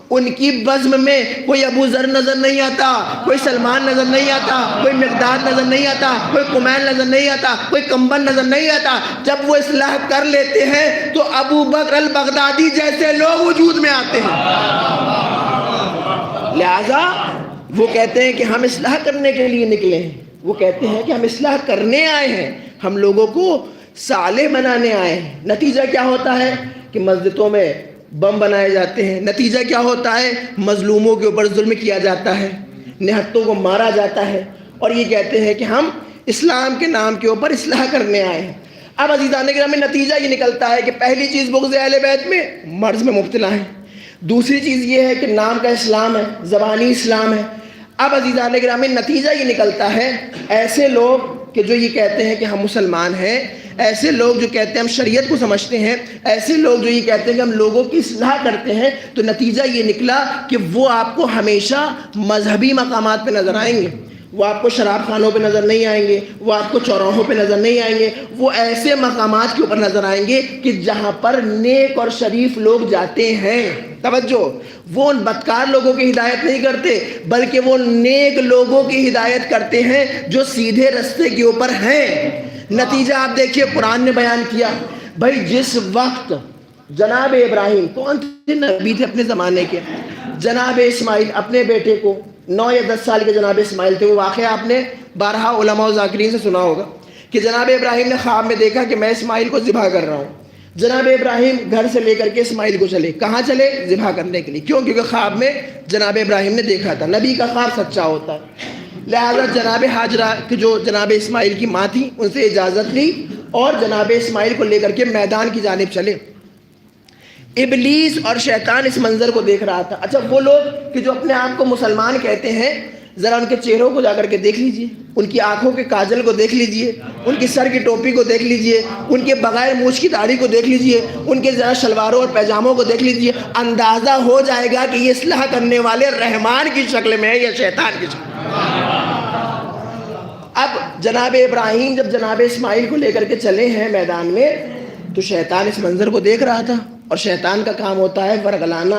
Speaker 2: ان کی بزم میں کوئی ابو ذر نظر نہیں آتا، کوئی سلمان نظر نہیں آتا، کوئی مقداد نظر نہیں آتا، کوئی قمیل نظر نہیں آتا، کوئی کمبن نظر نہیں آتا. جب وہ اصلاح کر لیتے ہیں تو ابو بکر البغدادی جیسے لوگ وجود میں آتے ہیں. لہذا وہ کہتے ہیں کہ ہم اصلاح کرنے کے لیے نکلے ہیں، وہ کہتے ہیں کہ ہم اصلاح کرنے آئے ہیں، ہم لوگوں کو صالح بنانے آئے ہیں. نتیجہ کیا ہوتا ہے کہ مسجدوں میں بم بنائے جاتے ہیں، نتیجہ کیا ہوتا ہے مظلوموں کے اوپر ظلم کیا جاتا ہے، نہتوں کو مارا جاتا ہے، اور یہ کہتے ہیں کہ ہم اسلام کے نام کے اوپر اصلاح کرنے آئے ہیں. اب عزیزان گرامی نتیجہ یہ نکلتا ہے کہ پہلی چیز بغض اہل بیت میں مرض میں مبتلا ہے، دوسری چیز یہ ہے کہ نام کا اسلام ہے، زبانی اسلام ہے. اب عزیزان گرامی نتیجہ یہ نکلتا ہے ایسے لوگ کہ جو یہ کہتے ہیں کہ ہم مسلمان ہیں، ایسے لوگ جو کہتے ہیں ہم شریعت کو سمجھتے ہیں، ایسے لوگ جو یہ کہتے ہیں کہ ہم لوگوں کی اصلاح کرتے ہیں، تو نتیجہ یہ نکلا کہ وہ آپ کو ہمیشہ مذہبی مقامات پہ نظر آئیں گے، وہ آپ کو شراب خانوں پہ نظر نہیں آئیں گے، وہ آپ کو چوراہوں پہ نظر نہیں آئیں گے، وہ ایسے مقامات کے اوپر نظر آئیں گے کہ جہاں پر نیک اور شریف لوگ جاتے ہیں. توجہ، وہ ان بدکار لوگوں کی ہدایت نہیں کرتے بلکہ وہ نیک لوگوں کی ہدایت کرتے ہیں جو سیدھے رستے کے اوپر ہیں. نتیجہ آپ دیکھیے قرآن نے بیان کیا. بھائی جس وقت جناب ابراہیم، کون سے نبی تھے اپنے زمانے کے، جناب اسماعیل اپنے بیٹے کو، 9 یا 10 سال کے جناب اسماعیل تھے، وہ واقعہ آپ نے بارہا علماء و ذاکرین سے سنا ہوگا کہ جناب ابراہیم نے خواب میں دیکھا کہ میں اسماعیل کو ذبح کر رہا ہوں. جناب ابراہیم گھر سے لے کر کے اسماعیل کو چلے، کہاں چلے؟ ذبح کرنے کے لیے. کیوں؟ کیونکہ خواب میں جناب ابراہیم نے دیکھا تھا، نبی کا خواب سچا ہوتا ہے. لہذا جناب حاجرہ کہ جو جناب اسماعیل کی ماں تھی ان سے اجازت لی اور جناب اسماعیل کو لے کر کے میدان کی جانب چلے. ابلیس اور شیطان اس منظر کو دیکھ رہا تھا. اچھا وہ لوگ کہ جو اپنے آپ کو مسلمان کہتے ہیں، ذرا ان کے چہروں کو جا کر کے دیکھ لیجئے، ان کی آنکھوں کے کاجل کو دیکھ لیجئے، ان کی سر کی ٹوپی کو دیکھ لیجئے، ان کے بغیر مونچھ کی داڑھی کو دیکھ لیجئے، ان کے ذرا شلواروں اور پیجاموں کو دیکھ لیجئے. اندازہ ہو جائے گا کہ یہ اصلاح کرنے والے رحمان کی شکل میں ہے یا شیطان کی شکل میں. اب جناب ابراہیم جب جناب اسماعیل کو لے کر کے چلے ہیں میدان میں تو شیطان اس منظر کو دیکھ رہا تھا، اور شیطان کا کام ہوتا ہے ورگلانا،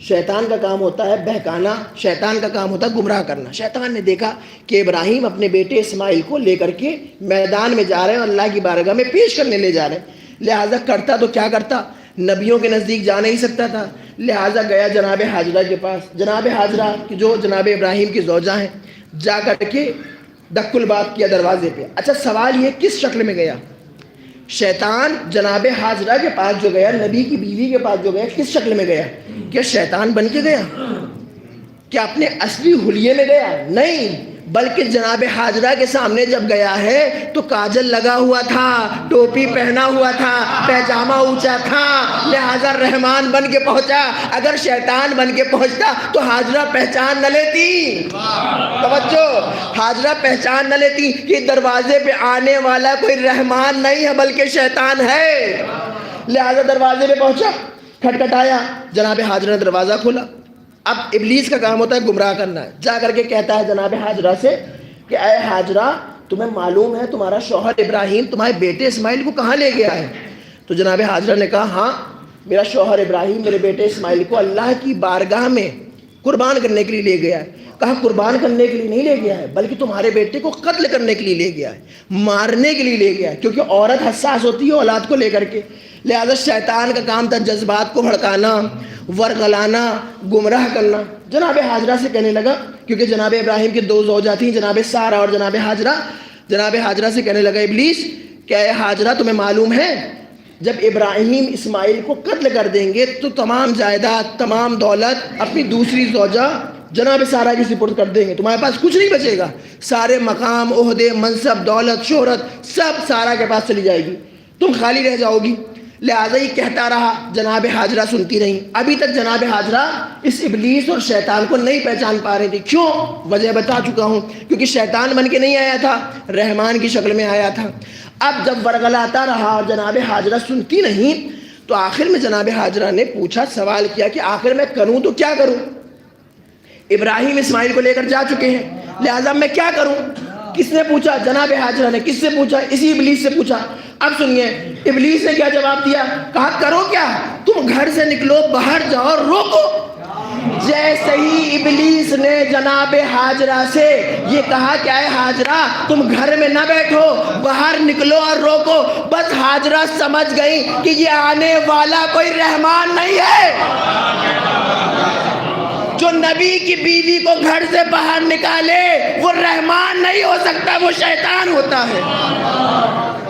Speaker 2: شیطان کا کام ہوتا ہے بہکانا، شیطان کا کام ہوتا ہے گمراہ کرنا. شیطان نے دیکھا کہ ابراہیم اپنے بیٹے اسماعیل کو لے کر کے میدان میں جا رہے ہیں اور اللہ کی بارگاہ میں پیش کرنے لے جا رہے ہیں، لہٰذا کرتا تو کیا کرتا، نبیوں کے نزدیک جا نہیں سکتا تھا، لہٰذا گیا جناب حاجرہ کے پاس۔ جناب حاجرہ کہ جو جناب ابراہیم کی زوجہ ہیں، جا کر کے دق الباب کیا دروازے پہ۔ اچھا سوال یہ کس شکل میں گیا؟ شیطان جناب حاجرہ کے پاس جو گیا، نبی کی بیوی کے پاس جو گیا، کس شکل میں گیا؟ کیا شیطان بن کے گیا؟ کیا اپنے اصلی حلیے میں گیا؟ نہیں، بلکہ جناب حاجرہ کے سامنے جب گیا ہے تو کاجل لگا ہوا تھا، ٹوپی پہنا ہوا تھا، پیجامہ اونچا تھا، لہذا رحمان بن کے پہنچا۔ اگر شیطان بن کے پہنچتا تو حاجرہ پہچان نہ لیتی۔ توجہ، حاجرہ پہچان نہ لیتی کہ دروازے پہ آنے والا کوئی رحمان نہیں ہے بلکہ شیطان ہے۔ لہذا دروازے پہ پہنچا، کھٹکھٹایا، جناب حاجرہ نے دروازہ کھولا۔ اب ابلیس کا کام ہوتا ہے گمراہ کرنا ہے۔ جا کر کے کہتا ہے جناب حاجرہ سے کہ اے حاجرہ، تمہیں معلوم ہے تمہارا شوہر ابراہیم تمہارے بیٹے اسماعیل کو کہاں لے گیا ہے؟ تو جناب حاجرہ نے کہا ہاں، میرا شوہر ابراہیم میرے بیٹے اسماعیل کو اللہ کی بارگاہ میں قربان کرنے کے لیے لے گیا ہے۔ کہا قربان کرنے کے لیے نہیں لے گیا ہے بلکہ تمہارے بیٹے کو قتل کرنے کے لیے لے گیا ہے، مارنے کے لیے لے گیا ہے، کیونکہ عورت حساس ہوتی ہے اولاد کو لے کر کے۔ لہذا شیطان کا کام تھا جذبات کو بھڑکانا، ورغلانا، گمراہ کرنا۔ جناب حاجرہ سے کہنے لگا، کیونکہ جناب ابراہیم کی دو زوجہ تھیں، جناب سارہ اور جناب حاجرہ۔ جناب حاجرہ سے کہنے لگا ابلیس کہ اے حاجرہ، تمہیں معلوم ہے جب ابراہیم اسماعیل کو قتل کر دیں گے تو تمام جائیداد، تمام دولت اپنی دوسری زوجہ جناب سارہ کی سپرد کر دیں گے، تمہارے پاس کچھ نہیں بچے گا، سارے مقام، عہدے، منصب، دولت، شہرت سب سارہ کے پاس چلی جائے گی، تم خالی رہ جاؤ گی۔ لہٰذا یہ کہتا رہا، جناب حاجرہ سنتی رہی۔ ابھی تک جناب حاجرہ اس ابلیس اور شیطان کو نہیں پہچان پا رہی تھی۔ کیوں؟ وجہ بتا چکا ہوں، کیونکہ شیطان بن کے نہیں آیا تھا، رحمان کی شکل میں آیا تھا۔ اب جب ورغلاتا رہا اور جناب حاجرہ سنتی نہیں تو آخر میں جناب حاجرہ نے پوچھا، سوال کیا کہ آخر میں کروں تو کیا کروں؟ ابراہیم اسماعیل کو لے کر جا چکے ہیں، لہٰذا میں کیا کروں؟ کس نے پوچھا؟ جناب حاجرہ نے۔ کس سے پوچھا؟ اسی ابلیس سے پوچھا۔ اب سنیے ابلیس نے کیا جواب دیا، کہا کرو کیا، تم گھر سے نکلو، باہر جاؤ، روکو۔ جیسے ہی ابلیس نے جناب حاجرہ سے یہ کہا کہ اے حاجرہ تم گھر میں نہ بیٹھو، باہر نکلو اور روکو، بس حاجرہ سمجھ گئی کہ یہ آنے والا کوئی رحمان نہیں ہے۔ جو نبی کی بیوی کو گھر سے باہر نکالے وہ رحمان نہیں ہو سکتا، وہ شیطان ہوتا ہے۔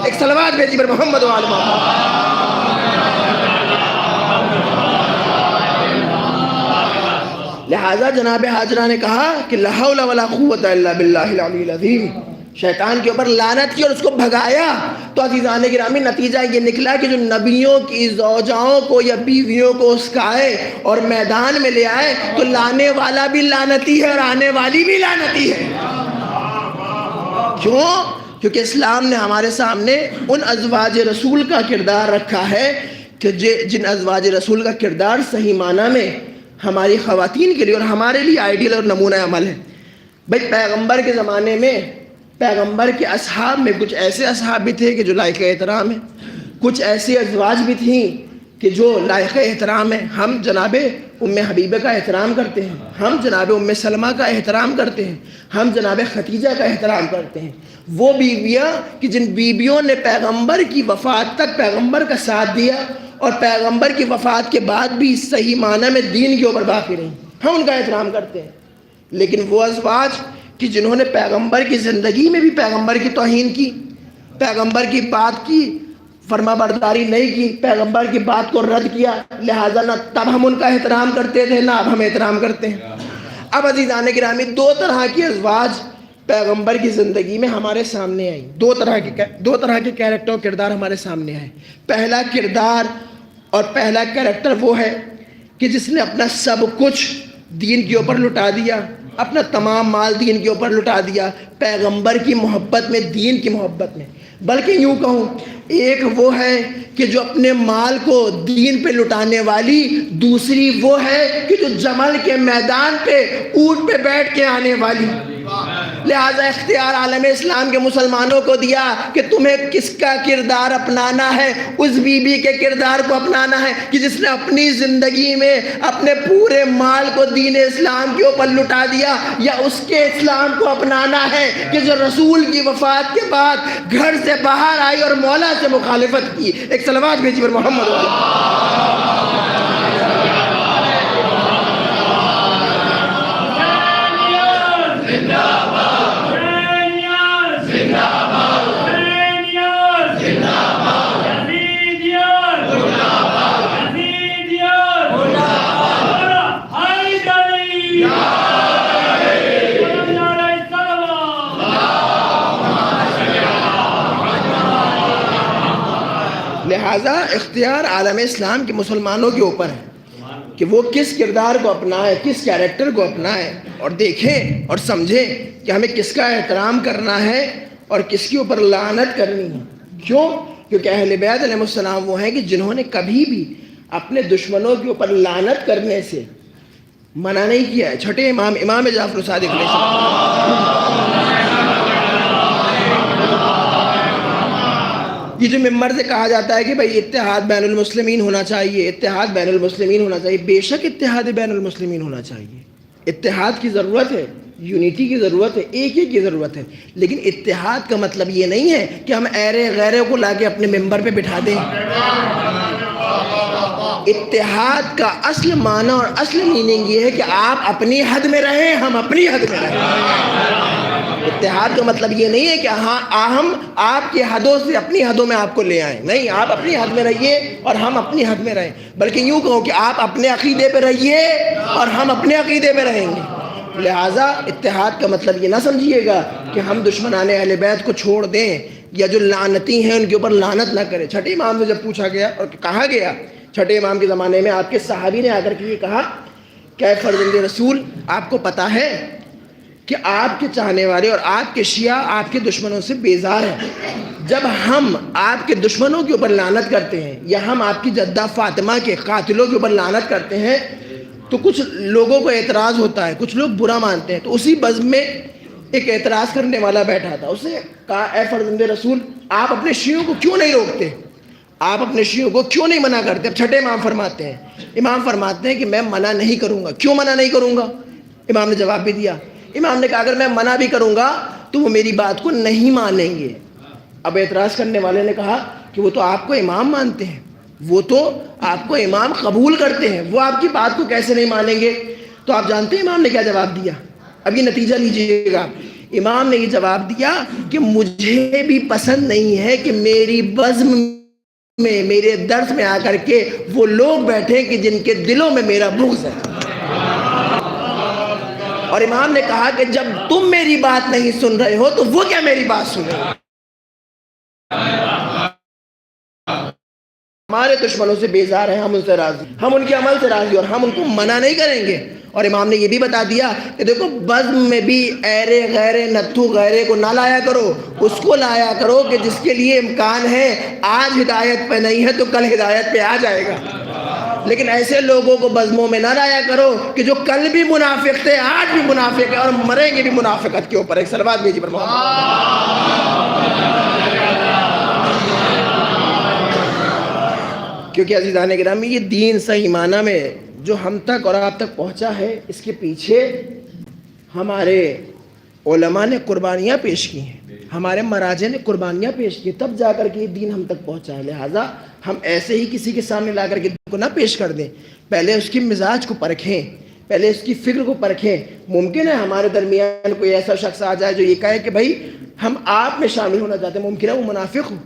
Speaker 2: ایک صلوات بھیجی پر محمد و آل محمد۔ لہٰذا جناب حاجرہ نے کہا کہ لا حول ولا قوت الا باللہ العلی العظیم، شیطان کے اوپر لعنت کی اور اس کو بھگایا۔ تو عزیزان گرامی نتیجہ یہ نکلا کہ جو نبیوں کی زوجاؤں کو یا بیویوں کو اسکائے اور میدان میں لے آئے تو لانے والا بھی لعنتی ہے اور آنے والی بھی لعنتی ہے۔ کیوں؟ کیونکہ اسلام نے ہمارے سامنے ان ازواج رسول کا کردار رکھا ہے کہ جن ازواج رسول کا کردار صحیح معنی میں ہماری خواتین کے لیے اور ہمارے لیے آئیڈیل اور نمونہ عمل ہے۔ بھئی پیغمبر کے زمانے میں پیغمبر کے اصحاب میں کچھ ایسے اصحاب بھی تھے کہ جو لائق احترام ہیں، کچھ ایسی ازواج بھی تھیں کہ جو لائق احترام ہیں۔ ہم جناب ام حبیبہ کا احترام کرتے ہیں، ہم جناب ام سلمہ کا احترام کرتے ہیں، ہم جناب خدیجہ کا احترام کرتے ہیں۔ وہ بیویاں کہ جن بیویوں نے پیغمبر کی وفات تک پیغمبر کا ساتھ دیا اور پیغمبر کی وفات کے بعد بھی صحیح معنی میں دین کے اوپر باقی رہیں، ہم ان کا احترام کرتے ہیں۔ لیکن وہ ازواج کہ جنہوں نے پیغمبر کی زندگی میں بھی پیغمبر کی توہین کی، پیغمبر کی بات کی فرما برداری نہیں کی، پیغمبر کی بات کو رد کیا، لہٰذا نہ تب ہم ان کا احترام کرتے تھے نہ اب ہم احترام کرتے ہیں۔ اب عزیزان گرامی دو طرح کی ازواج پیغمبر کی زندگی میں ہمارے سامنے آئی، دو طرح کے کیریکٹر اور کردار ہمارے سامنے آئے۔ پہلا کردار اور پہلا کیریکٹر وہ ہے کہ جس نے اپنا سب کچھ دین کے اوپر لٹا دیا، اپنا تمام مال دین کے اوپر لٹا دیا، پیغمبر کی محبت میں، دین کی محبت میں۔ بلکہ یوں کہوں ایک وہ ہے کہ جو اپنے مال کو دین پہ لٹانے والی، دوسری وہ ہے کہ جو جمل کے میدان پہ اونٹ پہ بیٹھ کے آنے والی۔ لہذا اختیار عالم اسلام کے مسلمانوں کو دیا کہ تمہیں کس کا کردار اپنانا ہے، اس بی بی کے کردار کو اپنانا ہے کہ جس نے اپنی زندگی میں اپنے پورے مال کو دین اسلام کے اوپر لٹا دیا، یا اس کے اسلام کو اپنانا ہے کہ جو رسول کی وفات کے بعد گھر سے باہر آئی اور مولا سے مخالفت کی۔ ایک صلوات بھیجی پر محمد لہٰذا اختیار عالم اسلام کے مسلمانوں کے اوپر ہے کہ وہ کس کردار کو اپنائے، کس کیریکٹر کو اپنائے، اور دیکھیں اور سمجھیں کہ ہمیں کس کا احترام کرنا ہے اور کس کے اوپر لعنت کرنی ہے۔ کیوں؟ کیونکہ اہل بیت علیہ السلام وہ ہیں کہ جنہوں نے کبھی بھی اپنے دشمنوں کے اوپر لعنت کرنے سے منع نہیں کیا ہے۔ چھٹے امام، امام جعفر صادق علیہ السلام، یہ جو ممبر سے کہا جاتا ہے کہ بھائی اتحاد بین المسلمین ہونا چاہیے، اتحاد بین المسلمین ہونا چاہیے، بے شک اتحاد بین المسلمین ہونا چاہیے، اتحاد کی ضرورت ہے، یونٹی کی ضرورت ہے، ایک کی ضرورت ہے، لیکن اتحاد کا مطلب یہ نہیں ہے کہ ہم ایرے غیرے کو لا کے اپنے ممبر پہ بٹھا دیں۔ اتحاد کا اصل معنی اور اصل میننگ یہ ہے کہ آپ اپنی حد میں رہیں، ہم اپنی حد میں رہیں۔ اتحاد کا مطلب یہ نہیں ہے کہ ہم آپ کی حدوں سے اپنی حدوں میں آپ کو لے آئیں، نہیں، آپ اپنی حد میں رہیے اور ہم اپنی حد میں رہیں، بلکہ یوں کہو کہ آپ اپنے عقیدے پہ رہیے اور ہم اپنے عقیدے پہ رہیں گے۔ لہٰذا اتحاد کا مطلب یہ نہ سمجھیے گا کہ ہم دشمنان اہل بیت کو چھوڑ دیں یا جو لعنتی ہیں ان کے اوپر لعنت نہ کریں۔ چھٹے امام سے جب پوچھا گیا اور کہا گیا، چھٹے امام کے زمانے میں آپ کے صحابی نے آ کر کے یہ کہا کہ فرزند رسول، آپ کو پتہ ہے کہ آپ کے چاہنے والے اور آپ کے شیعہ آپ کے دشمنوں سے بیزار ہیں۔ جب ہم آپ کے دشمنوں کے اوپر لعنت کرتے ہیں یا ہم آپ کی جدہ فاطمہ کے قاتلوں کے اوپر لعنت کرتے ہیں تو کچھ لوگوں کو اعتراض ہوتا ہے، کچھ لوگ برا مانتے ہیں۔ تو اسی بزم میں ایک اعتراض کرنے والا بیٹھا تھا، اس نے کہا اے فرزند رسول، آپ اپنے شیعوں کو کیوں نہیں روکتے، آپ اپنے شیعوں کو کیوں نہیں منع کرتے؟ اب چھٹے امام فرماتے ہیں، امام فرماتے ہیں کہ میں منع نہیں کروں گا۔ کیوں منع نہیں کروں گا؟ امام نے جواب بھی دیا، امام نے کہا اگر میں منع بھی کروں گا تو وہ میری بات کو نہیں مانیں گے۔ اب اعتراض کرنے والے نے کہا کہ وہ تو آپ کو امام مانتے ہیں، وہ تو آپ کو امام قبول کرتے ہیں، وہ آپ کی بات کو کیسے نہیں مانیں گے؟ تو آپ جانتے ہیں امام نے کیا جواب دیا؟ اب یہ نتیجہ لیجئے گا۔ امام نے یہ جواب دیا کہ مجھے بھی پسند نہیں ہے کہ میری بزم میں، میرے درس میں آ کر کے وہ لوگ بیٹھے کہ جن کے دلوں میں میرا بغض ہے۔ اور امام نے کہا کہ جب تم میری بات نہیں سن رہے ہو تو وہ کیا میری بات سن رہے ہو؟ ہمارے دشمنوں سے بیزار ہیں، ہم ان سے راضی، ہم ان کے عمل سے راضی، اور ہم ان کو منع نہیں کریں گے۔ اور امام نے یہ بھی بتا دیا کہ دیکھو بزم میں بھی ایرے غیرے نتھو غیرے کو نہ لایا کرو، اس کو لایا کرو کہ جس کے لیے امکان ہے آج ہدایت پہ نہیں ہے تو کل ہدایت پہ آ جائے گا، لیکن ایسے لوگوں کو بزموں میں نہ لایا کرو کہ جو کل بھی منافق تھے آج بھی منافق ہیں اور مریں گے بھی منافقت کے اوپر۔ ایک صلوات بھیجی پر کیونکہ عزیزان گرامی یہ دین صحیح معنی میں جو ہم تک اور آپ تک پہنچا ہے، اس کے پیچھے ہمارے علماء نے قربانیاں پیش کی ہیں، ہمارے مراجع نے قربانیاں پیش کی، تب جا کر کے یہ دین ہم تک پہنچا ہے۔ لہٰذا ہم ایسے ہی کسی کے سامنے لا کر کے دین کو نہ پیش کر دیں، پہلے اس کی مزاج کو پرکھیں، پہلے اس کی فکر کو پرکھیں۔ ممکن ہے ہمارے درمیان کوئی ایسا شخص آ جائے جو یہ کہے کہ بھائی ہم آپ میں شامل ہونا چاہتے ہیں، ممکن ہے وہ منافق ہو،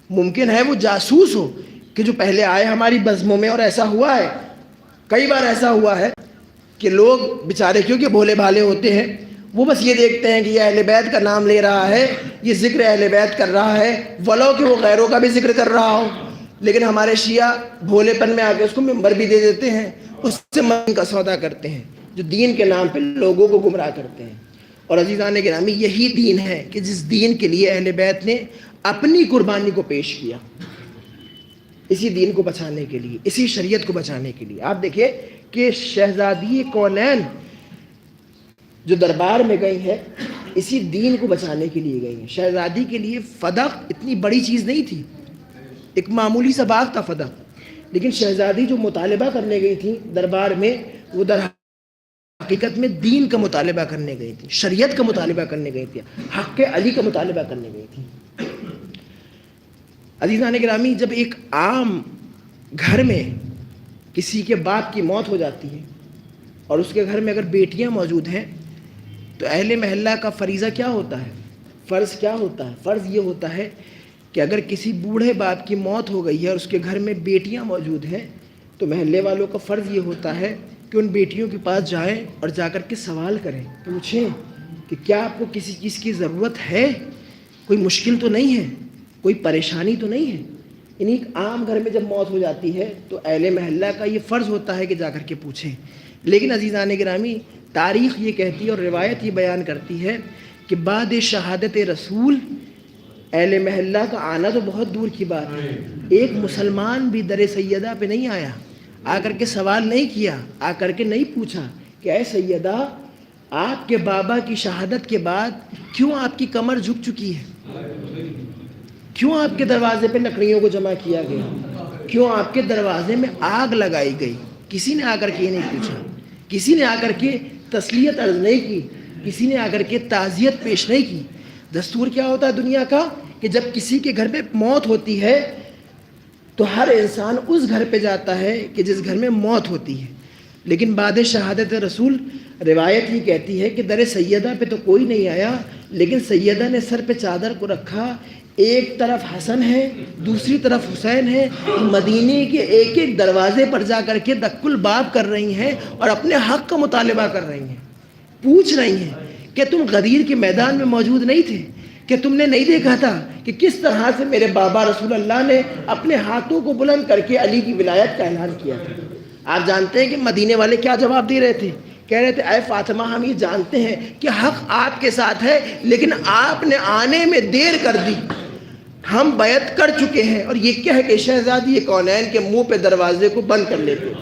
Speaker 2: ممکن ہے وہ جاسوس ہو کہ جو پہلے آئے ہماری بزموں میں، اور ایسا ہوا ہے، کئی بار ایسا ہوا ہے کہ لوگ بیچارے کیونکہ بھولے بھالے ہوتے ہیں، وہ بس یہ دیکھتے ہیں کہ یہ اہل بیت کا نام لے رہا ہے، یہ ذکر اہل بیت کر رہا ہے، ولو کہ وہ غیروں کا بھی ذکر کر رہا ہو، لیکن ہمارے شیعہ بھولے پن میں آ کے اس کو ممبر بھی دے دیتے ہیں، اس سے من کا سودا کرتے ہیں، جو دین کے نام پہ لوگوں کو گمراہ کرتے ہیں۔ اور عزیزان گرامی یہی دین ہے کہ جس دین کے لیے اہل بیت نے اپنی قربانی کو پیش کیا، اسی دین کو بچانے کے لیے، اسی شریعت کو بچانے کے لیے۔ آپ دیکھیں کہ شہزادی کونین جو دربار میں گئی ہے اسی دین کو بچانے کے لیے گئی ہیں۔ شہزادی کے لیے فدق اتنی بڑی چیز نہیں تھی، ایک معمولی سا باغ تھا فدق، لیکن شہزادی جو مطالبہ کرنے گئی تھی دربار میں، وہ در حقیقت میں دین کا مطالبہ کرنے گئی تھی، شریعت کا مطالبہ کرنے گئی تھی، حق علی کا مطالبہ کرنے گئی تھی۔ عزیزان گرامی، جب ایک عام گھر میں کسی کے باپ کی موت ہو جاتی ہے اور اس کے گھر میں اگر بیٹیاں موجود ہیں تو اہل محلہ کا فریضہ کیا ہوتا ہے، فرض کیا ہوتا ہے؟ فرض یہ ہوتا ہے کہ اگر کسی بوڑھے باپ کی موت ہو گئی ہے اور اس کے گھر میں بیٹیاں موجود ہیں تو محلے والوں کا فرض یہ ہوتا ہے کہ ان بیٹیوں کے پاس جائیں اور جا کر کے سوال کریں، پوچھیں کہ کیا آپ کو کسی چیز کی ضرورت ہے، کوئی مشکل تو نہیں ہے، کوئی پریشانی تو نہیں ہے؟ یعنی ایک عام گھر میں جب موت ہو جاتی ہے تو اہل محلہ کا یہ فرض ہوتا ہے کہ جا کر کے پوچھیں، لیکن عزیزان گرامی تاریخ یہ کہتی ہے اور روایت یہ بیان کرتی ہے کہ بعد شہادت رسول اہل محلہ کا آنا تو بہت دور کی بات ہے، ایک مسلمان بھی در سیدہ پہ نہیں آیا، آ کر کے سوال نہیں کیا، آ کر کے نہیں پوچھا کہ اے سیدہ آپ کے بابا کی شہادت کے بعد کیوں آپ کی کمر جھک چکی ہے، کیوں آپ کے دروازے پہ لکڑیوں کو جمع کیا گیا، کیوں آپ کے دروازے میں آگ لگائی گئی؟ کسی نے آ کر کے یہ نہیں پوچھا، کسی نے آ کر کے تسلیت عرض نہیں کی، کسی نے آ کر کے تعزیت پیش نہیں کی۔ دستور کیا ہوتا ہے دنیا کا کہ جب کسی کے گھر پہ موت ہوتی ہے تو ہر انسان اس گھر پہ جاتا ہے کہ جس گھر میں موت ہوتی ہے، لیکن بعد شہادت رسول روایت ہی کہتی ہے کہ در سیدہ پہ تو کوئی نہیں آیا، لیکن سیدہ نے سر پہ چادر کو رکھا، ایک طرف حسن ہے دوسری طرف حسین ہے، مدینے کے ایک ایک دروازے پر جا کر کے دق الباب کر رہی ہیں اور اپنے حق کا مطالبہ کر رہی ہیں، پوچھ رہی ہیں کہ تم غدیر کے میدان میں موجود نہیں تھے، کہ تم نے نہیں دیکھا تھا کہ کس طرح سے میرے بابا رسول اللہ نے اپنے ہاتھوں کو بلند کر کے علی کی ولایت کا اعلان کیا تھا۔ آپ جانتے ہیں کہ مدینے والے کیا جواب دے رہے تھے؟ کہہ رہے تھے اے فاطمہ ہم یہ جانتے ہیں کہ حق آپ کے ساتھ ہے، لیکن آپ نے آنے میں دیر کر دی، ہم بیعت کر چکے ہیں، اور یہ کہہ کہ شہزادی کونین کے منہ پہ دروازے کو بند کر لیتے۔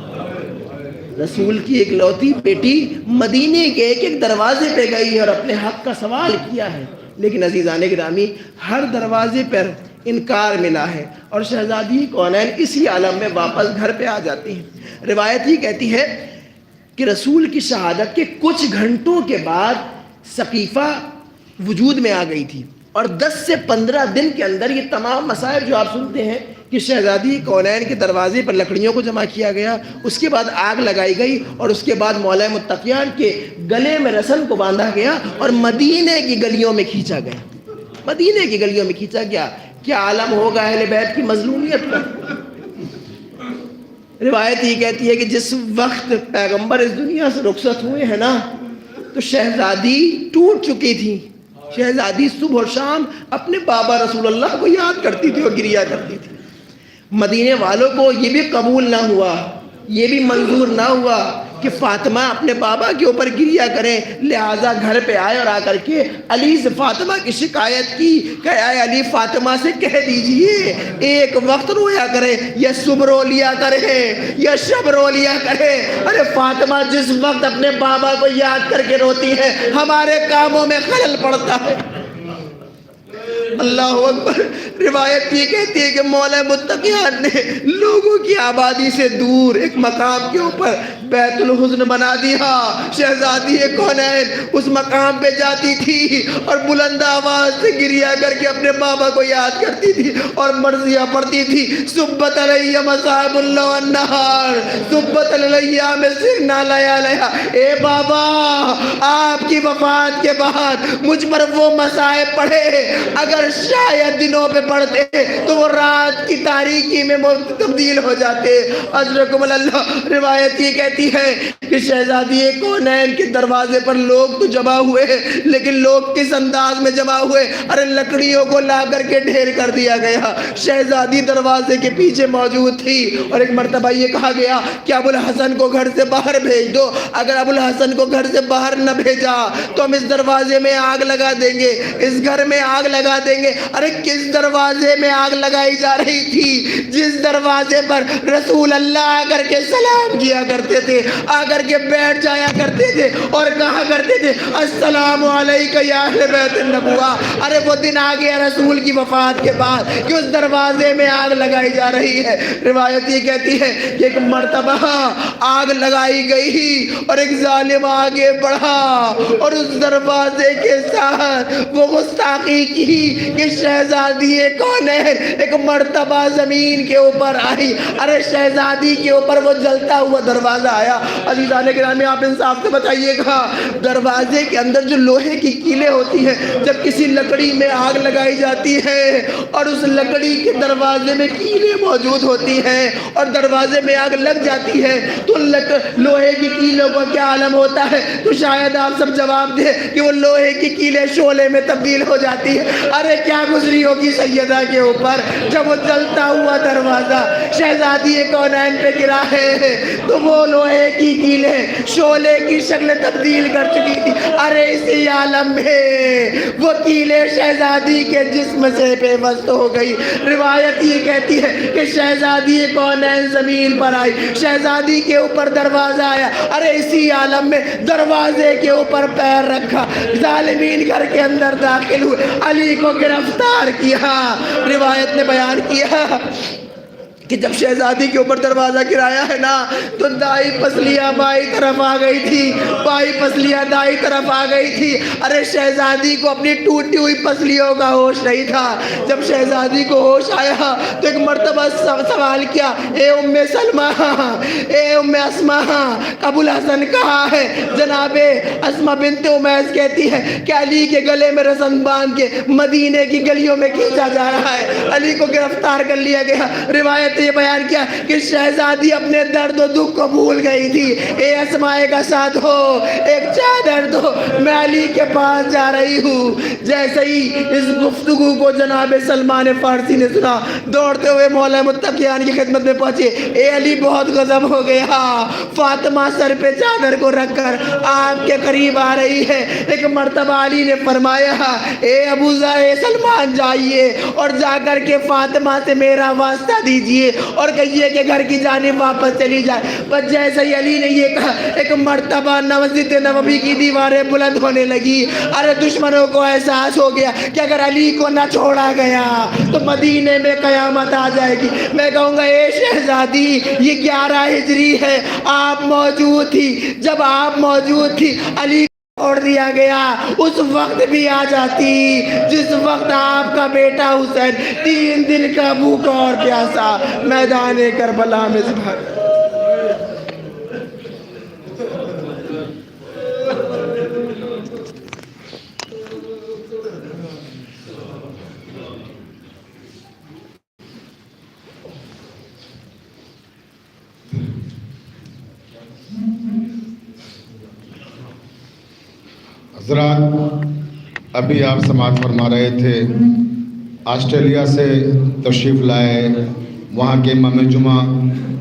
Speaker 2: رسول کی ایک لوتی بیٹی مدینے کے ایک ایک دروازے پہ گئی ہے اور اپنے حق کا سوال کیا ہے، لیکن عزیزان گرامی ہر دروازے پر انکار ملا ہے اور شہزادی کونین اسی عالم میں واپس گھر پہ آ جاتی ہیں۔ روایت ہی کہتی ہے کہ رسول کی شہادت کے کچھ گھنٹوں کے بعد سقیفہ وجود میں آ گئی تھی، اور 10 سے 15 دن کے اندر یہ تمام مصائب جو آپ سنتے ہیں کہ شہزادی کونین کے دروازے پر لکڑیوں کو جمع کیا گیا، اس کے بعد آگ لگائی گئی، اور اس کے بعد مولا متقیان کے گلے میں رسن کو باندھا گیا اور مدینے کی گلیوں میں کھینچا گیا، مدینے کی گلیوں میں کھینچا گیا۔ کیا عالم ہوگا اہل بیت کی مظلومیت کا۔ روایت یہ کہتی ہے کہ جس وقت پیغمبر اس دنیا سے رخصت ہوئے ہیں نا تو شہزادی ٹوٹ چکی تھی، شہزادی صبح و شام اپنے بابا رسول اللہ کو یاد کرتی تھی اور گریا کرتی تھی۔ مدینے والوں کو یہ بھی قبول نہ ہوا، یہ بھی منظور نہ ہوا کہ فاطمہ اپنے بابا کے اوپر گریا کریں، لہٰذا گھر پہ آئے اور آ کر کے علی سے فاطمہ کی شکایت کی کہ اے علی فاطمہ سے کہہ دیجئے ایک وقت رویا کرے، یا صبح رو لیا کرے یا شب رو لیا کرے۔ ارے فاطمہ جس وقت اپنے بابا کو یاد کر کے روتی ہے ہمارے کاموں میں خلل پڑتا ہے۔ اللہ اکبر۔ روایت یہ کہتی ہے کہ مولا متقیان نے لوگوں کی آبادی سے دور ایک مقام کے اوپر بیت الحزن بنا دیا۔ شہزادی کونین اس مقام پہ جاتی تھی اور بلند آواز سے گریا کر کے اپنے بابا کو یاد کرتی تھی اور مرضیہ پڑھتی تھی سبت علی مصائب اللہ والنہار سبت علی مسرنا لیالیا۔ اے بابا آپ کی وفات کے بعد مجھ پر وہ مصائب پڑھے، اگر شاید دنوں پہ پڑھتے تو وہ رات کی تاریکی میں تبدیل ہو جاتے۔ اجرکم اللہ۔ روایت یہ کہتی ہے کہ شہزادی کونین کے دروازے پر لوگ تو جمع ہوئے، لیکن لوگ کس انداز میں جمع ہوئے؟ ارے لکڑیوں کو لا کر کے ڈھیر کر دیا گیا۔ شہزادی دروازے کے پیچھے موجود تھی اور ایک مرتبہ یہ کہا گیا کہ ابو الحسن کو گھر سے باہر بھیج دو، اگر ابو الحسن کو گھر سے باہر نہ بھیجا تو ہم اس دروازے میں آگ لگا دیں گے، اس گھر میں آگ لگا دیں گے۔ ارے کس دروازے میں آگ لگائی جا رہی تھی؟ جس دروازے پر رسول اللہ آ کر کے سلام کیا کرتے تھے، آ کر کے بیٹھ جایا کرتے تھے اور کہا کرتے تھے السلام علیکم یا اہل بیت النبوہ۔ ارے وہ دن آ گیا رسول کی وفات کے بعد کہ اس دروازے میں آگ لگائی جا رہی ہے۔ روایت یہ کہتی ہے کہ ایک مرتبہ آگ لگائی گئی اور ایک ظالم آگے بڑھا اور اس دروازے کے ساتھ وہ گستاخی کی کہ شہزادی کونین ایک مرتبہ زمین کے اوپر آئی۔ ارے شہزادی کے اوپر وہ جلتا ہوا دروازہ آیا۔ عزیزان گرامی آپ انصاف سے بتائیے گا، دروازے کے اندر جو لوہے کی کیلیں ہوتی ہیں، جب کسی لکڑی میں آگ لگائی جاتی ہے اور اس لکڑی کے دروازے میں کیلیں موجود ہوتی ہیں اور دروازے میں آگ لگ جاتی ہے تو لوہے کی کیلوں کا کیا عالم ہوتا ہے؟ تو شاید آپ سب جواب دیں کہ وہ لوہے کی کیلیں شعلے میں تبدیل ہو جاتی ہے۔ ارے کیا گزری ہوگی سیدہ کے اوپر جب وہ جلتا ہوا دروازہ شہزادی کونین پہ گرا ہے تو وہ لوہے کی کیلیں شعلے کی شکل تبدیل کر چکی تھی۔ ارے اسی عالم میں وہ کیلیں شہزادی کے جسم سے پیوست ہو گئی۔ روایت یہ کہتی ہے کہ شہزادی کونین زمین پر آئی، شہزادی کے اوپر دروازہ آیا، ارے اسی عالم میں دروازے کے اوپر پیر رکھا، ظالمین گھر کے اندر داخل ہوئے، علی کو گرفتار کیا۔ روایت نے بیان کیا کہ جب شہزادی کے اوپر دروازہ گرایا ہے نا تو دائیں پسلیاں بائیں طرف آ گئی تھی، بائیں پسلیاں دائیں طرف آ گئی تھی۔ ارے شہزادی کو اپنی ٹوٹی ہوئی پسلیوں کا ہوش نہیں تھا۔ جب شہزادی کو ہوش آیا تو ایک مرتبہ سوال کیا، اے ام سلمہ، اے ام اسمہ، ابو الحسن کہاں ہے؟ جناب اسمہ بنت امیس کہتی ہے کہ علی کے گلے میں رسن باندھ کے مدینے کی گلیوں میں کھینچا جا رہا ہے، علی کو گرفتار کر لیا گیا۔ روایت یہ بیان کیا کہ شہزادی اپنے درد و دکھ کو بھول گئی تھی۔ اے اسماء کا ساتھ ہو، ایک چادر دو، میں علی کے پاس جا رہی ہوں۔ جیسے ہی اس گفتگو کو جناب سلمان فارسی نے سنا، دوڑتے ہوئے مولا متقیان کی خدمت میں پہنچے۔ اے علی بہت غضب ہو گیا، فاطمہ سر پہ چادر کو رکھ کر آپ کے قریب آ رہی ہے۔ ایک مرتبہ علی نے فرمایا، اے ابو ذر سلمان جائیے اور جا کر کے فاطمہ سے میرا واسطہ دیجیے اور کہیے کہ گھر کی جانب واپس چلی جائے۔ بس جیسے ہی علی نے یہ کہا، ایک مرتبہ مسجد نبوی کی دیواریں بلند ہونے لگی۔ ارے دشمنوں کو احساس ہو گیا کہ اگر علی کو نہ چھوڑا گیا تو مدینے میں قیامت آ جائے گی۔ میں کہوں گا اے شہزادی، یہ 11 ہجری ہے، آپ موجود تھی، جب آپ موجود تھی علی چھوڑ دیا گیا، اس وقت بھی آ جاتی جس وقت آپ کا بیٹا حسین 3 دن کا بھوکا اور پیاسا میدان کربلا میں ذبح۔
Speaker 1: حضرات، ابھی آپ سماعت فرما رہے تھے، آسٹریلیا سے تشریف لائے وہاں کے امام جمعہ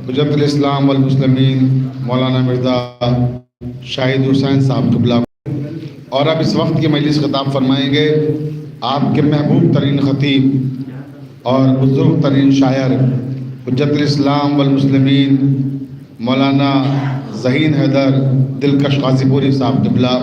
Speaker 1: حجت الاسلام والمسلمین مولانا مرزا شاہد حسین صاحب قبلہ، اور اب اس وقت کی مجلس خطاب فرمائیں گے آپ کے محبوب ترین خطیب اور بزرگ ترین شاعر حجت الاسلام والمسلمین مولانا ذہین حیدر دلکش غازی پوری صاحب قبلہ۔